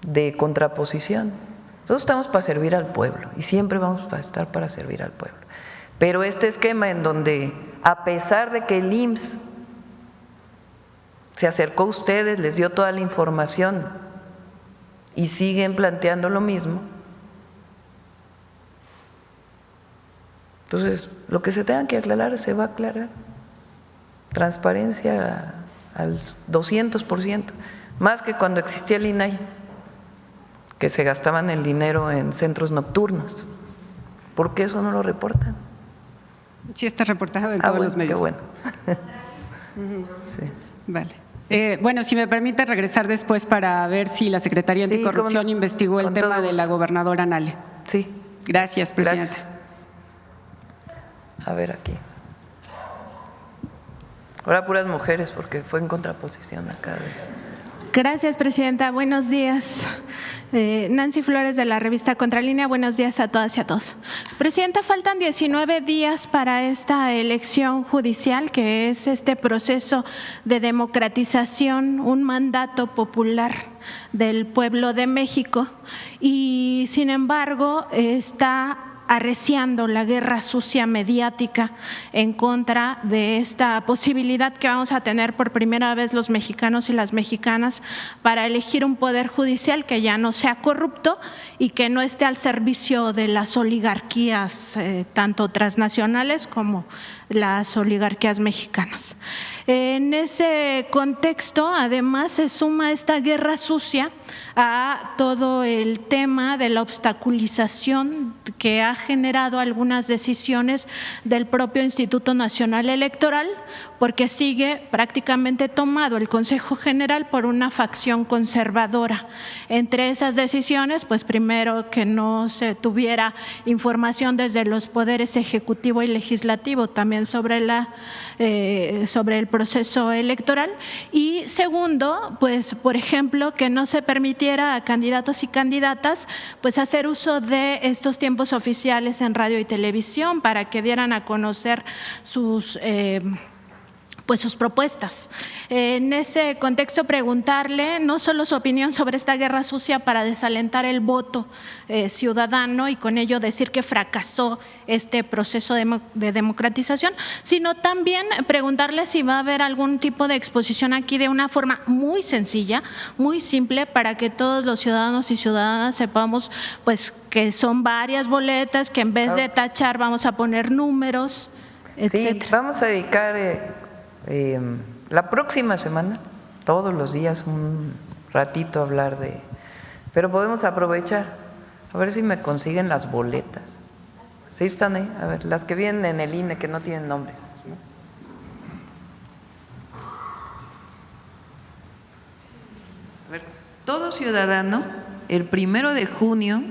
de contraposición. Nosotros estamos para servir al pueblo y siempre vamos a estar para servir al pueblo. Pero este esquema en donde, a pesar de que el IMSS se acercó a ustedes, les dio toda la información y siguen planteando lo mismo, entonces lo que se tenga que aclarar se va a aclarar. Transparencia al 200%, más que cuando existía el INAI, que se gastaban el dinero en centros nocturnos. ¿Por qué eso no lo reportan? Sí está reportado en todos los medios. Qué bueno. Sí. Vale. Bueno, si me permite regresar después para ver si la Secretaría Anticorrupción investigó el tema de la gobernadora Nale. Sí. Gracias, presidenta. Gracias. A ver aquí. Ahora puras mujeres, porque fue en contraposición acá. Gracias, presidenta. Buenos días. Nancy Flores, de la revista Contralínea. Buenos días a todas y a todos. Presidenta, faltan 19 días para esta elección judicial, que es este proceso de democratización, un mandato popular del pueblo de México. Y sin embargo, está arreciando la guerra sucia mediática en contra de esta posibilidad que vamos a tener por primera vez los mexicanos y las mexicanas para elegir un poder judicial que ya no sea corrupto y que no esté al servicio de las oligarquías tanto transnacionales como las oligarquías mexicanas. En ese contexto, además, se suma esta guerra sucia a todo el tema de la obstaculización que ha generado algunas decisiones del propio Instituto Nacional Electoral, porque sigue prácticamente tomado el Consejo General por una facción conservadora. Entre esas decisiones, pues primero que no se tuviera información desde los poderes ejecutivo y legislativo también sobre el proceso electoral, y segundo, pues por ejemplo, que no se permitiera a candidatos y candidatas pues hacer uso de estos tiempos oficiales en radio y televisión para que dieran a conocer sus propuestas. En ese contexto, preguntarle no solo su opinión sobre esta guerra sucia para desalentar el voto ciudadano y con ello decir que fracasó este proceso de democratización, sino también preguntarle si va a haber algún tipo de exposición aquí de una forma muy sencilla, muy simple, para que todos los ciudadanos y ciudadanas sepamos pues que son varias boletas, que en vez de tachar vamos a poner números, etcétera. Sí, vamos a dedicar la próxima semana, todos los días, un ratito a hablar de… Pero podemos aprovechar, a ver si me consiguen las boletas. ¿Sí están ahí? A ver, las que vienen en el INE, que no tienen nombres. A ver, todo ciudadano, el 1 de junio,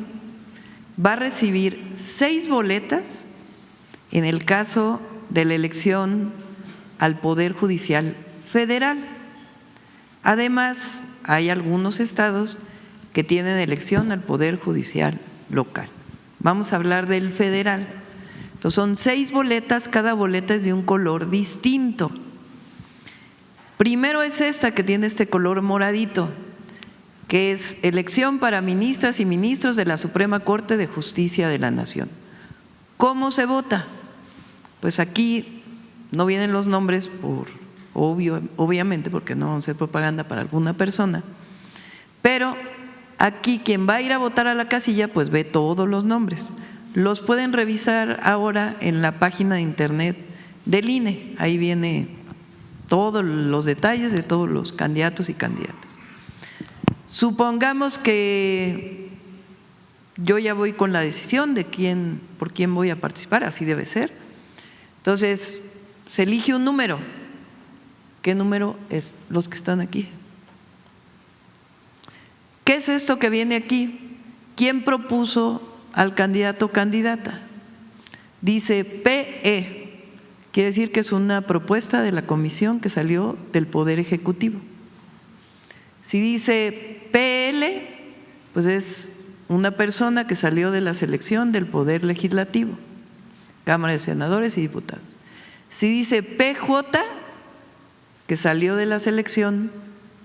va a recibir 6 boletas en el caso de la elección al Poder Judicial Federal. Además, hay algunos estados que tienen elección al Poder Judicial local. Vamos a hablar del federal. Entonces, son 6 boletas, cada boleta es de un color distinto. Primero es esta que tiene este color moradito, que es elección para ministras y ministros de la Suprema Corte de Justicia de la Nación. ¿Cómo se vota? Pues aquí no vienen los nombres obviamente, porque no vamos a hacer propaganda para alguna persona, pero aquí quien va a ir a votar a la casilla pues ve todos los nombres. Los pueden revisar ahora en la página de internet del INE, ahí viene todos los detalles de todos los candidatos y candidatas. Supongamos que yo ya voy con la decisión de por quién voy a participar, así debe ser. Entonces, se elige un número. ¿Qué número es? Los que están aquí. ¿Qué es esto que viene aquí? ¿Quién propuso al candidato o candidata? Dice PE, quiere decir que es una propuesta de la comisión que salió del Poder Ejecutivo. Si dice PL, pues es una persona que salió de la selección del Poder Legislativo, Cámara de Senadores y Diputados. Si dice PJ, que salió de la selección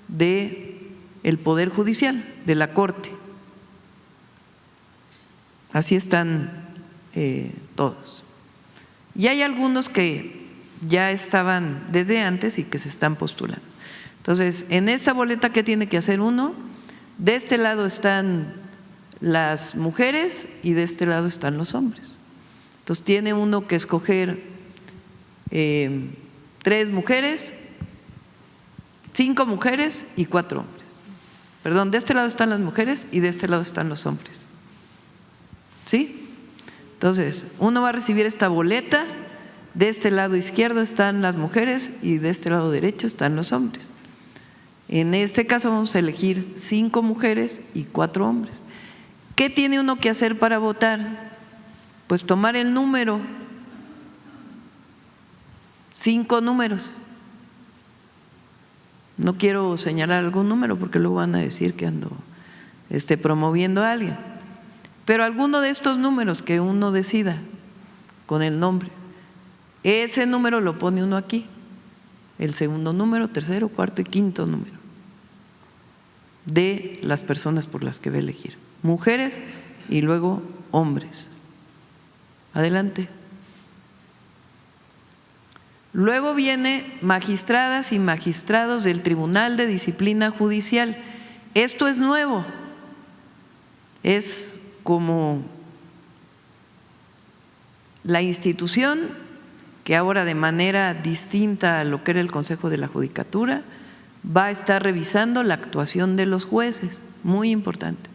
del Poder Judicial, de la Corte. Así están todos. Y hay algunos que ya estaban desde antes y que se están postulando. Entonces, en esta boleta, ¿qué tiene que hacer uno? De este lado están las mujeres y de este lado están los hombres. Entonces, tiene uno que escoger 3 mujeres, 5 mujeres y 4 hombres. Perdón, de este lado están las mujeres y de este lado están los hombres. ¿Sí? Entonces, uno va a recibir esta boleta, de este lado izquierdo están las mujeres y de este lado derecho están los hombres. En este caso vamos a elegir 5 mujeres y 4 hombres. ¿Qué tiene uno que hacer para votar? Pues tomar el número, 5 números. No quiero señalar algún número porque luego van a decir que ando promoviendo a alguien. Pero alguno de estos números que uno decida con el nombre, ese número lo pone uno aquí. El segundo número, tercero, cuarto y quinto número de las personas por las que va a elegir. Mujeres y luego hombres. Adelante. Luego viene magistradas y magistrados del Tribunal de Disciplina Judicial. Esto es nuevo. Es como la institución que ahora, de manera distinta a lo que era el Consejo de la Judicatura, va a estar revisando la actuación de los jueces, muy importante.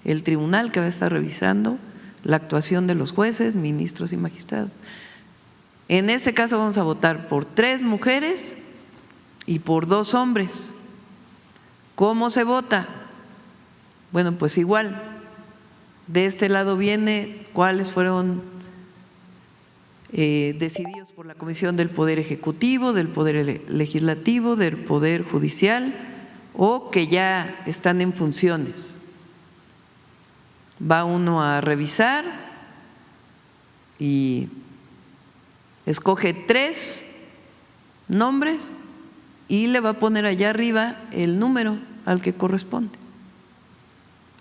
El tribunal que va a estar revisando la actuación de los jueces, ministros y magistrados. En este caso vamos a votar por 3 mujeres y por 2 hombres. ¿Cómo se vota? Bueno, pues igual, de este lado viene cuáles fueron decididos por la Comisión del Poder Ejecutivo, del Poder Legislativo, del Poder Judicial o que ya están en funciones. Va uno a revisar y escoge 3 nombres y le va a poner allá arriba el número al que corresponde.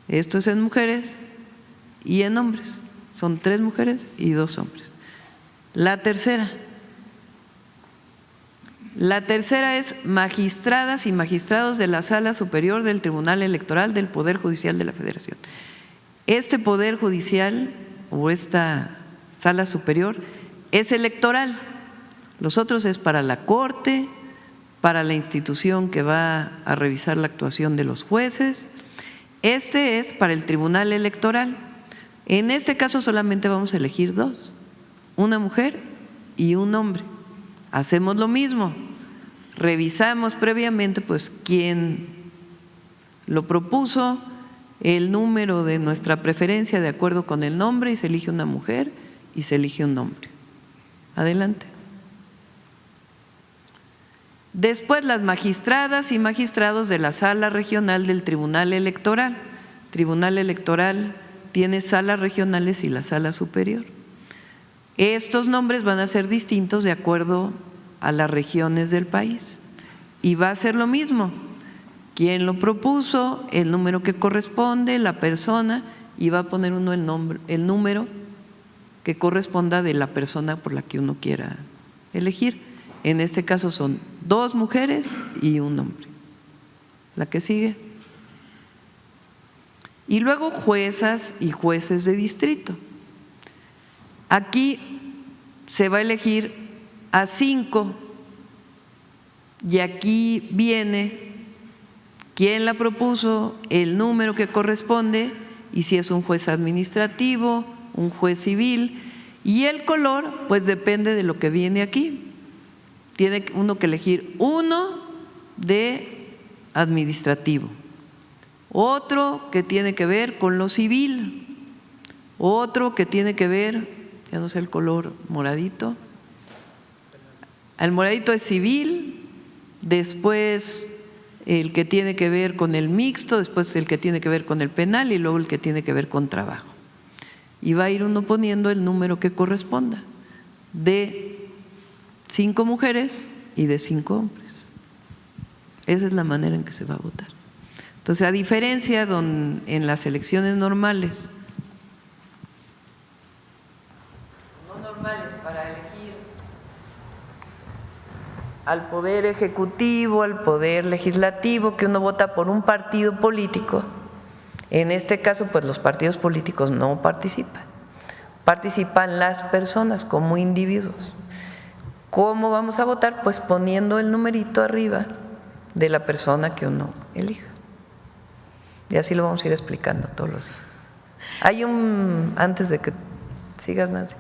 Esto es en mujeres y en hombres. Son 3 mujeres y 2 hombres. La tercera es magistradas y magistrados de la Sala Superior del Tribunal Electoral del Poder Judicial de la Federación. Este Poder Judicial o esta Sala Superior es electoral. Los otros es para la Corte, para la institución que va a revisar la actuación de los jueces. Este es para el Tribunal Electoral. En este caso solamente vamos a elegir 2. Una mujer y un hombre. Hacemos lo mismo, revisamos previamente pues quién lo propuso, el número de nuestra preferencia de acuerdo con el nombre y se elige una mujer y se elige un hombre. Adelante. Después las magistradas y magistrados de la Sala Regional del Tribunal Electoral. Tribunal Electoral tiene salas regionales y la Sala Superior. Estos nombres van a ser distintos de acuerdo a las regiones del país y va a ser lo mismo. Quién lo propuso, el número que corresponde, la persona y va a poner uno el número que corresponda de la persona por la que uno quiera elegir. En este caso son 2 mujeres y un hombre. La que sigue. Y luego juezas y jueces de distrito. Aquí se va a elegir a 5 y aquí viene quién la propuso, el número que corresponde y si es un juez administrativo, un juez civil y el color pues depende de lo que viene aquí. Tiene uno que elegir uno de administrativo, otro que tiene que ver con lo civil, otro que tiene que ver, ya no sé el color moradito, el moradito es civil, después el que tiene que ver con el mixto, después el que tiene que ver con el penal y luego el que tiene que ver con trabajo. Y va a ir uno poniendo el número que corresponda de 5 mujeres y de 5 hombres. Esa es la manera en que se va a votar. Entonces, a diferencia en las elecciones normales, no normales para elegir al poder ejecutivo, al poder legislativo, que uno vota por un partido político. En este caso, pues los partidos políticos no participan, participan las personas como individuos. ¿Cómo vamos a votar? Pues poniendo el numerito arriba de la persona que uno elija. Y así lo vamos a ir explicando todos los días. Hay antes de que sigas, Nancy,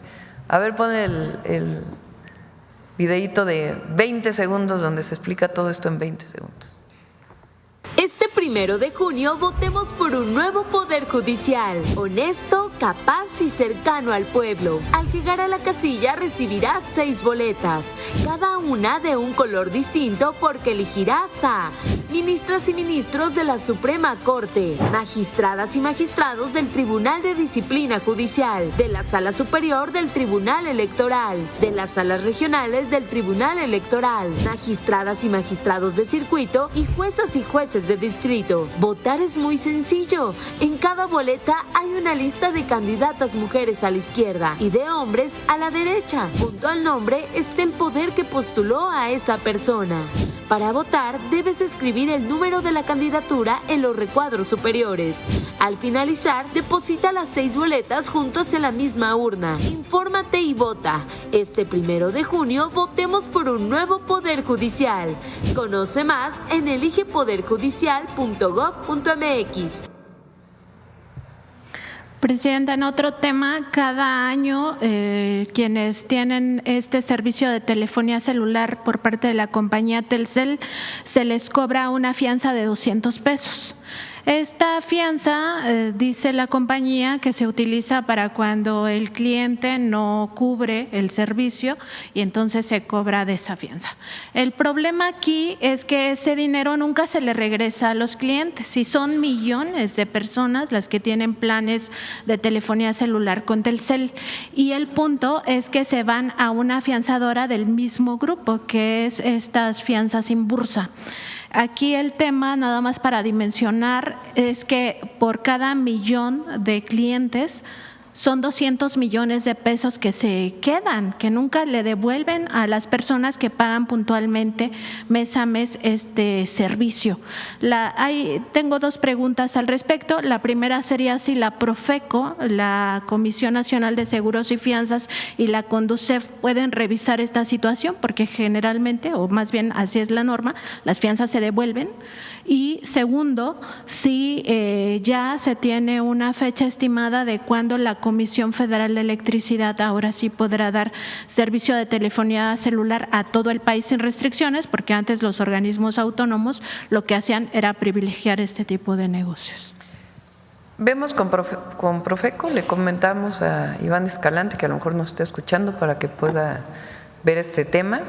a ver, pon el videíto de 20 segundos donde se explica todo esto en 20 segundos. Este 1 de junio votemos por un nuevo Poder Judicial, honesto, capaz y cercano al pueblo. Al llegar a la casilla recibirás 6 boletas, cada una de un color distinto porque elegirás a ministras y ministros de la Suprema Corte, magistradas y magistrados del Tribunal de Disciplina Judicial, de la Sala Superior del Tribunal Electoral, de las salas regionales del Tribunal Electoral, magistradas y magistrados de circuito y juezas de distrito. Votar es muy sencillo. En cada boleta hay una lista de candidatas mujeres a la izquierda y de hombres a la derecha. Junto al nombre está el poder que postuló a esa persona. Para votar debes escribir el número de la candidatura en los recuadros superiores. Al finalizar, deposita las 6 boletas juntos en la misma urna. Infórmate y vota. Este 1 de junio votemos por un nuevo Poder Judicial. Conoce más en eligepoderjudicial.gov.mx. Presidenta, en otro tema, cada año quienes tienen este servicio de telefonía celular por parte de la compañía Telcel se les cobra una fianza de 200 pesos. Esta fianza, dice la compañía, que se utiliza para cuando el cliente no cubre el servicio y entonces se cobra de esa fianza. El problema aquí es que ese dinero nunca se le regresa a los clientes y son millones de personas las que tienen planes de telefonía celular con Telcel. Y el punto es que se van a una fianzadora del mismo grupo, que es estas fianzas Inbursa. Aquí el tema, nada más para dimensionar, es que por cada millón de clientes son 200 millones de pesos que se quedan, que nunca le devuelven a las personas que pagan puntualmente mes a mes este servicio. Tengo 2 preguntas al respecto. La primera sería si la Profeco, la Comisión Nacional de Seguros y Fianzas, y la Conducef pueden revisar esta situación, porque generalmente, o más bien así es la norma, las fianzas se devuelven. Y segundo, si ya se tiene una fecha estimada de cuándo la Comisión Federal de Electricidad ahora sí podrá dar servicio de telefonía celular a todo el país sin restricciones, porque antes los organismos autónomos lo que hacían era privilegiar este tipo de negocios. Vemos con Profeco, le comentamos a Iván Escalante, que a lo mejor nos está escuchando, para que pueda ver este tema.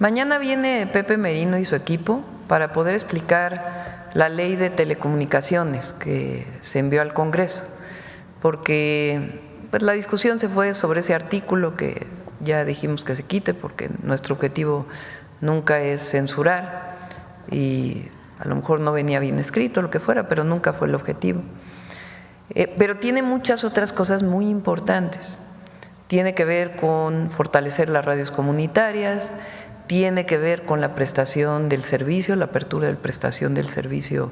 Mañana viene Pepe Merino y su equipo para poder explicar la ley de telecomunicaciones que se envió al Congreso, porque pues, la discusión se fue sobre ese artículo que ya dijimos que se quite, porque nuestro objetivo nunca es censurar y a lo mejor no venía bien escrito, lo que fuera, pero nunca fue el objetivo. Pero tiene muchas otras cosas muy importantes. Tiene que ver con fortalecer las radios comunitarias, tiene que ver con la prestación del servicio, la apertura de prestación del servicio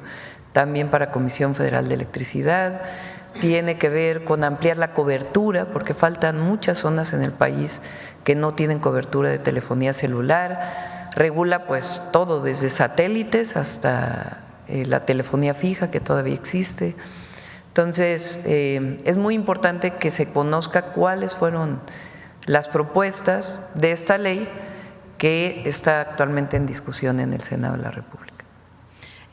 también para Comisión Federal de Electricidad, tiene que ver con ampliar la cobertura, porque faltan muchas zonas en el país que no tienen cobertura de telefonía celular, regula pues todo desde satélites hasta la telefonía fija que todavía existe. Entonces, es muy importante que se conozca cuáles fueron las propuestas de esta ley que está actualmente en discusión en el Senado de la República.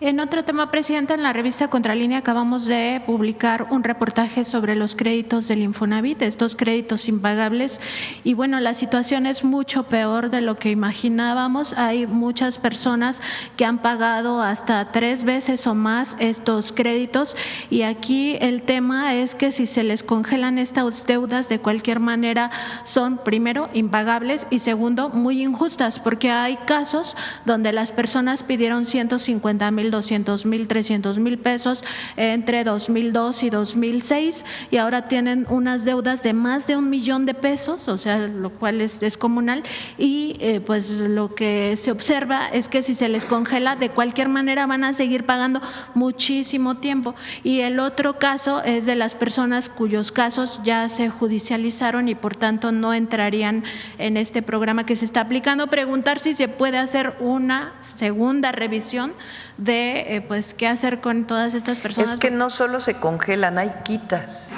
En otro tema, Presidenta, en la revista Contralínea acabamos de publicar un reportaje sobre los créditos del Infonavit, estos créditos impagables, y bueno, la situación es mucho peor de lo que imaginábamos. Hay muchas personas que han pagado hasta 3 veces o más estos créditos, y aquí el tema es que si se les congelan estas deudas, de cualquier manera son, primero, impagables y segundo, muy injustas, porque hay casos donde las personas pidieron $150,000 200,000, 300,000 pesos entre 2002 y 2006 y ahora tienen unas deudas de más de 1 millón de pesos, o sea, lo cual es descomunal y pues lo que se observa es que si se les congela de cualquier manera van a seguir pagando muchísimo tiempo. Y el otro caso es de las personas cuyos casos ya se judicializaron y por tanto no entrarían en este programa que se está aplicando. Preguntar si se puede hacer una segunda revisión de pues qué hacer con todas estas personas. Es que no solo se congelan, hay quitas.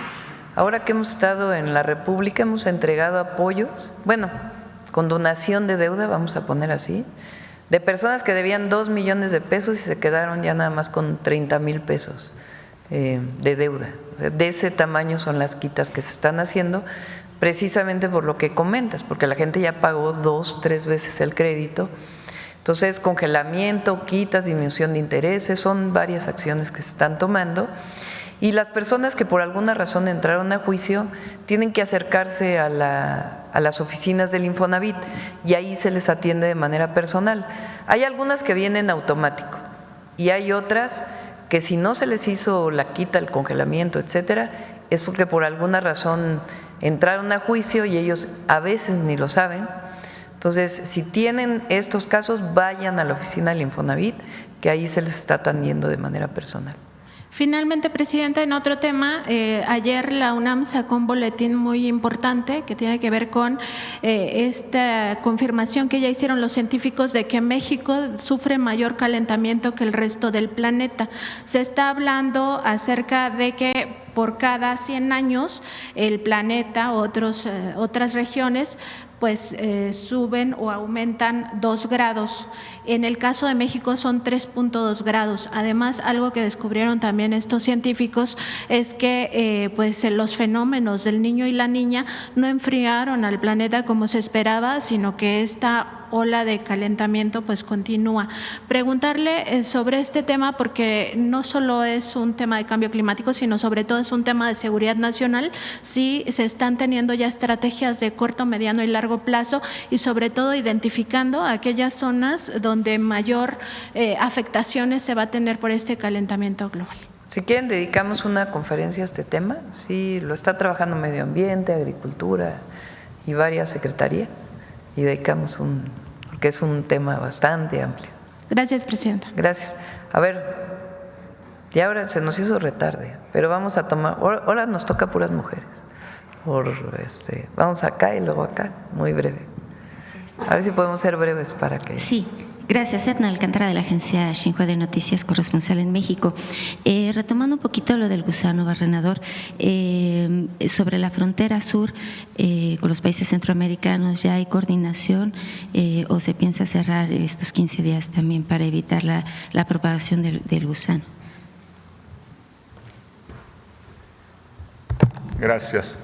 Ahora que hemos estado en la República hemos entregado apoyos, bueno, con donación de deuda, vamos a poner así, de personas que debían 2 millones de pesos y se quedaron ya nada más con 30,000 pesos de deuda. O sea, de ese tamaño son las quitas que se están haciendo, precisamente por lo que comentas, porque la gente ya pagó 2, 3 veces el crédito. Entonces, congelamiento, quitas, disminución de intereses, son varias acciones que se están tomando. Y las personas que por alguna razón entraron a juicio tienen que acercarse a las oficinas del Infonavit y ahí se les atiende de manera personal. Hay algunas que vienen automático y hay otras que si no se les hizo la quita, el congelamiento, etcétera, es porque por alguna razón entraron a juicio y ellos a veces ni lo saben. Entonces, si tienen estos casos, vayan a la oficina del Infonavit, que ahí se les está atendiendo de manera personal. Finalmente, Presidenta, en otro tema, ayer la UNAM sacó un boletín muy importante que tiene que ver con esta confirmación que ya hicieron los científicos de que México sufre mayor calentamiento que el resto del planeta. Se está hablando acerca de que por cada 100 años el planeta, otras regiones, pues suben o aumentan 2 grados. En el caso de México son 3.2 grados. Además, algo que descubrieron también estos científicos es que pues los fenómenos del niño y la niña no enfriaron al planeta como se esperaba, sino que esta ola de calentamiento pues continúa. Preguntarle sobre este tema porque no solo es un tema de cambio climático, sino sobre todo es un tema de seguridad nacional, si se están teniendo ya estrategias de corto, mediano y largo plazo y sobre todo identificando aquellas zonas donde mayor afectaciones se va a tener por este calentamiento global. Si quieren, dedicamos una conferencia a este tema. Sí, lo está trabajando Medio Ambiente, Agricultura y varias secretarías. Y dedicamos porque es un tema bastante amplio. Gracias, Presidenta. Gracias. A ver, y ahora se nos hizo retarde, pero vamos a tomar, ahora nos toca puras mujeres. Vamos acá y luego acá, muy breve. A ver si podemos ser breves para que… Sí. Gracias, Edna Alcántara, de la agencia Xinhua de Noticias, corresponsal en México. Retomando un poquito lo del gusano barrenador, sobre la frontera sur con los países centroamericanos, ¿ya hay coordinación o se piensa cerrar estos 15 días también para evitar la propagación del gusano? Gracias.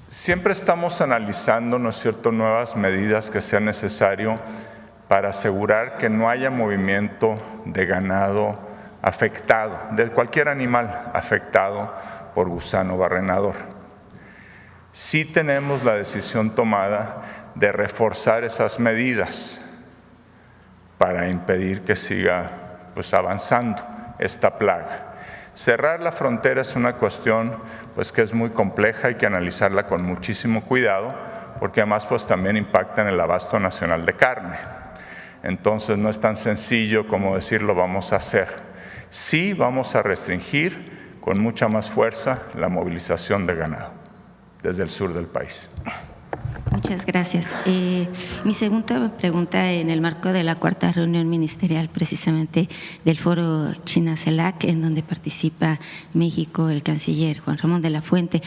Siempre estamos analizando, ¿no es cierto?, nuevas medidas que sean necesario para asegurar que no haya movimiento de ganado afectado, de cualquier animal afectado por gusano barrenador. Sí tenemos la decisión tomada de reforzar esas medidas para impedir que siga pues, avanzando esta plaga. Cerrar la frontera es una cuestión pues, que es muy compleja, hay que analizarla con muchísimo cuidado, porque además pues, también impacta en el abasto nacional de carne. Entonces no es tan sencillo como decir lo vamos a hacer. Sí vamos a restringir con mucha más fuerza la movilización de ganado desde el sur del país. Muchas gracias. Mi segunda pregunta, en el marco de la 4ª reunión ministerial precisamente del foro China-CELAC, en donde participa México, el canciller Juan Ramón de la Fuente,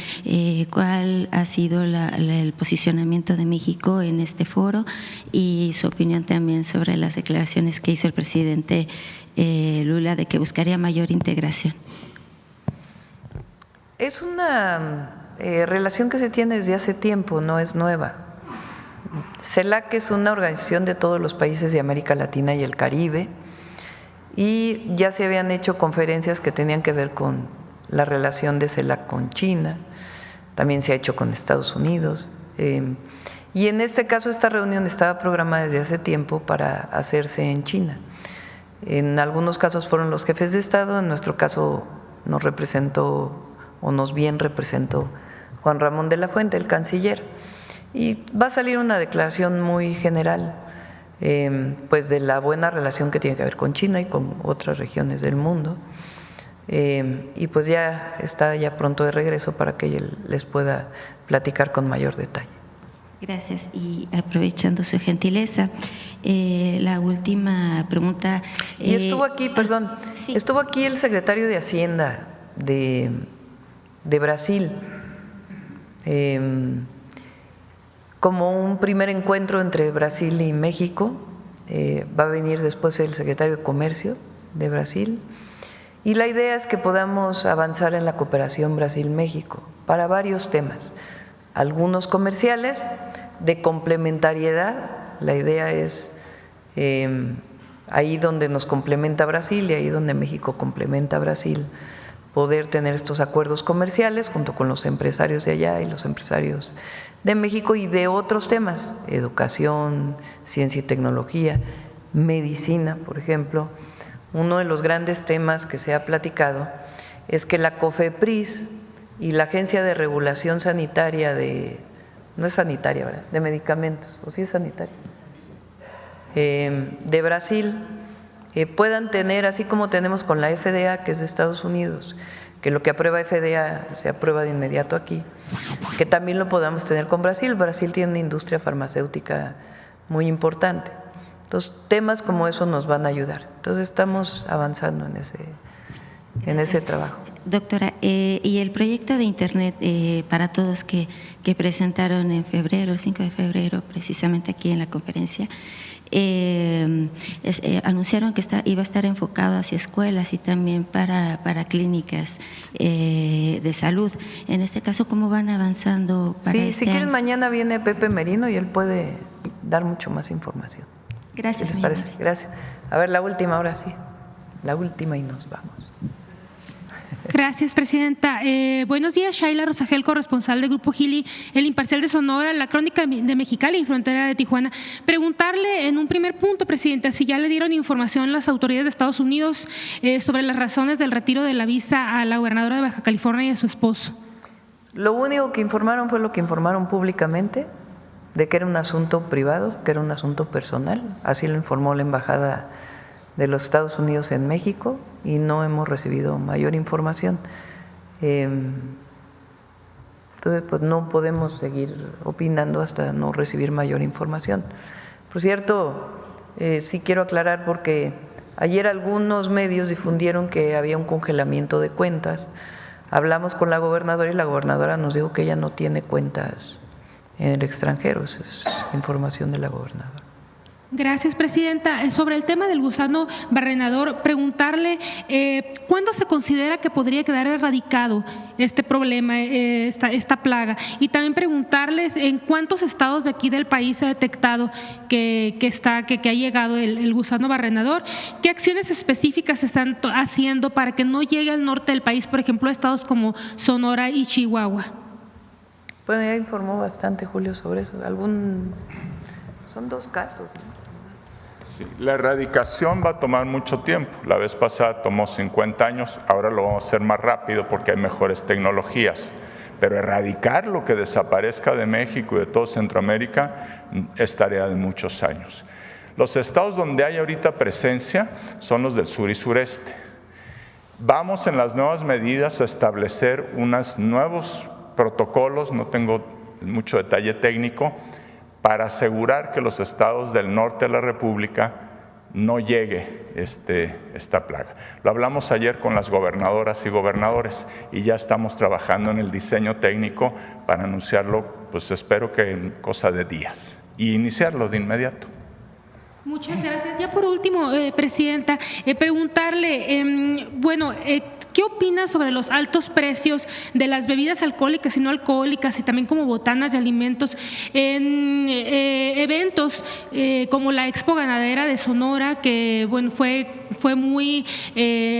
¿cuál ha sido el posicionamiento de México en este foro y su opinión también sobre las declaraciones que hizo el presidente Lula de que buscaría mayor integración? Es una relación que se tiene desde hace tiempo, no es nueva. CELAC es una organización de todos los países de América Latina y el Caribe y ya se habían hecho conferencias que tenían que ver con la relación de CELAC con China, también se ha hecho con Estados Unidos y en este caso esta reunión estaba programada desde hace tiempo para hacerse en China. En algunos casos fueron los jefes de Estado, en nuestro caso nos representó o nos bien representó Juan Ramón de la Fuente, el canciller. Y va a salir una declaración muy general, pues de la buena relación que tiene que ver con China y con otras regiones del mundo. Y pues ya está ya pronto de regreso para que les pueda platicar con mayor detalle. Gracias. Y aprovechando su gentileza, la última pregunta. Y estuvo aquí, perdón, sí. Estuvo aquí el secretario de Hacienda de Brasil, como un primer encuentro entre Brasil y México. Va a venir después el secretario de Comercio de Brasil. Y la idea es que podamos avanzar en la cooperación Brasil-México para varios temas, algunos comerciales, de complementariedad. La idea es ahí donde nos complementa Brasil y ahí donde México complementa a Brasil, poder tener estos acuerdos comerciales junto con los empresarios de allá y los empresarios de México y de otros temas, educación, ciencia y tecnología, medicina, por ejemplo. Uno de los grandes temas que se ha platicado es que la COFEPRIS y la Agencia de Regulación Sanitaria no es sanitaria, ¿verdad?, de medicamentos, o sí es sanitaria, de Brasil, puedan tener, así como tenemos con la FDA, que es de Estados Unidos, que lo que aprueba FDA se aprueba de inmediato aquí, que también lo podamos tener con Brasil. Brasil tiene una industria farmacéutica muy importante. Entonces, temas como eso nos van a ayudar. Entonces, estamos avanzando en ese trabajo. Doctora, y el proyecto de Internet para todos que presentaron en febrero, el 5 de febrero, precisamente aquí en la conferencia, anunciaron que iba a estar enfocado hacia escuelas y también para clínicas de salud. En este caso, ¿cómo van avanzando para Sí, si quieren, mañana viene Pepe Merino y él puede dar mucho más información. Gracias. ¿Qué les parece? Gracias. A ver, la última, ahora sí. La última y nos vamos. Gracias, presidenta. Buenos días, Shaila Rosagel, corresponsal del Grupo Gili, El Imparcial de Sonora, La Crónica de Mexicali y Frontera de Tijuana. Preguntarle en un primer punto, presidenta, si ya le dieron información las autoridades de Estados Unidos sobre las razones del retiro de la visa a la gobernadora de Baja California y a su esposo. Lo único que informaron fue lo que informaron públicamente, de que era un asunto privado, que era un asunto personal. Así lo informó la Embajada de los Estados Unidos en México y no hemos recibido mayor información. Entonces, pues no podemos seguir opinando hasta no recibir mayor información. Por cierto, sí quiero aclarar porque ayer algunos medios difundieron que había un congelamiento de cuentas. Hablamos con la gobernadora y la gobernadora nos dijo que ella no tiene cuentas en el extranjero. Esa es información de la gobernadora. Gracias, presidenta. Sobre el tema del gusano barrenador, preguntarle ¿cuándo se considera que podría quedar erradicado este problema, esta plaga? Y también preguntarles en cuántos estados de aquí del país se ha detectado que ha llegado el gusano barrenador. ¿Qué acciones específicas se están haciendo para que no llegue al norte del país, por ejemplo, a estados como Sonora y Chihuahua? Bueno, ya informó bastante Julio sobre eso. Son 2 casos, ¿no? Sí, la erradicación va a tomar mucho tiempo. La vez pasada tomó 50 años, ahora lo vamos a hacer más rápido porque hay mejores tecnologías. Pero erradicar lo que desaparezca de México y de todo Centroamérica es tarea de muchos años. Los estados donde hay ahorita presencia son los del sur y sureste. Vamos en las nuevas medidas a establecer unos nuevos protocolos, no tengo mucho detalle técnico, para asegurar que los estados del norte de la República no llegue esta plaga. Lo hablamos ayer con las gobernadoras y gobernadores y ya estamos trabajando en el diseño técnico para anunciarlo, pues espero que en cosa de días y iniciarlo de inmediato. Muchas gracias. Ya por último, presidenta, preguntarle, ¿qué opina sobre los altos precios de las bebidas alcohólicas y no alcohólicas y también como botanas de alimentos en eventos eventos como la Expo Ganadera de Sonora, que bueno, fue muy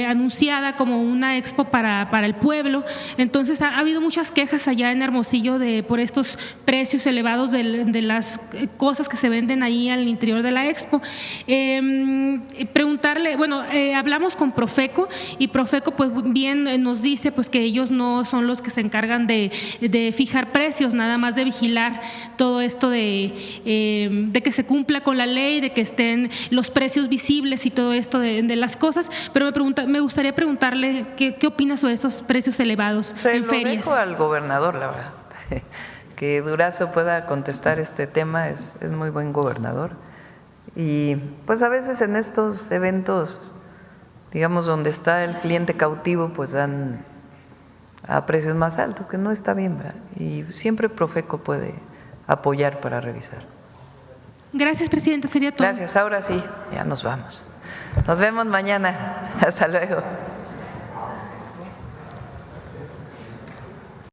anunciada como una expo para el pueblo. Entonces ha habido muchas quejas allá en Hermosillo por estos precios elevados de las cosas que se venden ahí al interior de la expo. Preguntarle, bueno, hablamos con Profeco y Profeco pues bien nos dice pues que ellos no son los que se encargan de fijar precios, nada más de vigilar todo esto de que se cumpla con la ley, de que estén los precios visibles y todo esto de las cosas, pero me gustaría preguntarle qué opina sobre estos precios elevados en ferias. Lo dejo al gobernador, la verdad. Que Durazo pueda contestar este tema, es muy buen gobernador. Y pues a veces en estos eventos, digamos, donde está el cliente cautivo, pues dan a precios más altos, que no está bien, ¿verdad? Y siempre Profeco puede apoyar para revisar. Gracias, presidenta, sería todo. Gracias, ahora sí, ya nos vamos. Nos vemos mañana. Hasta luego.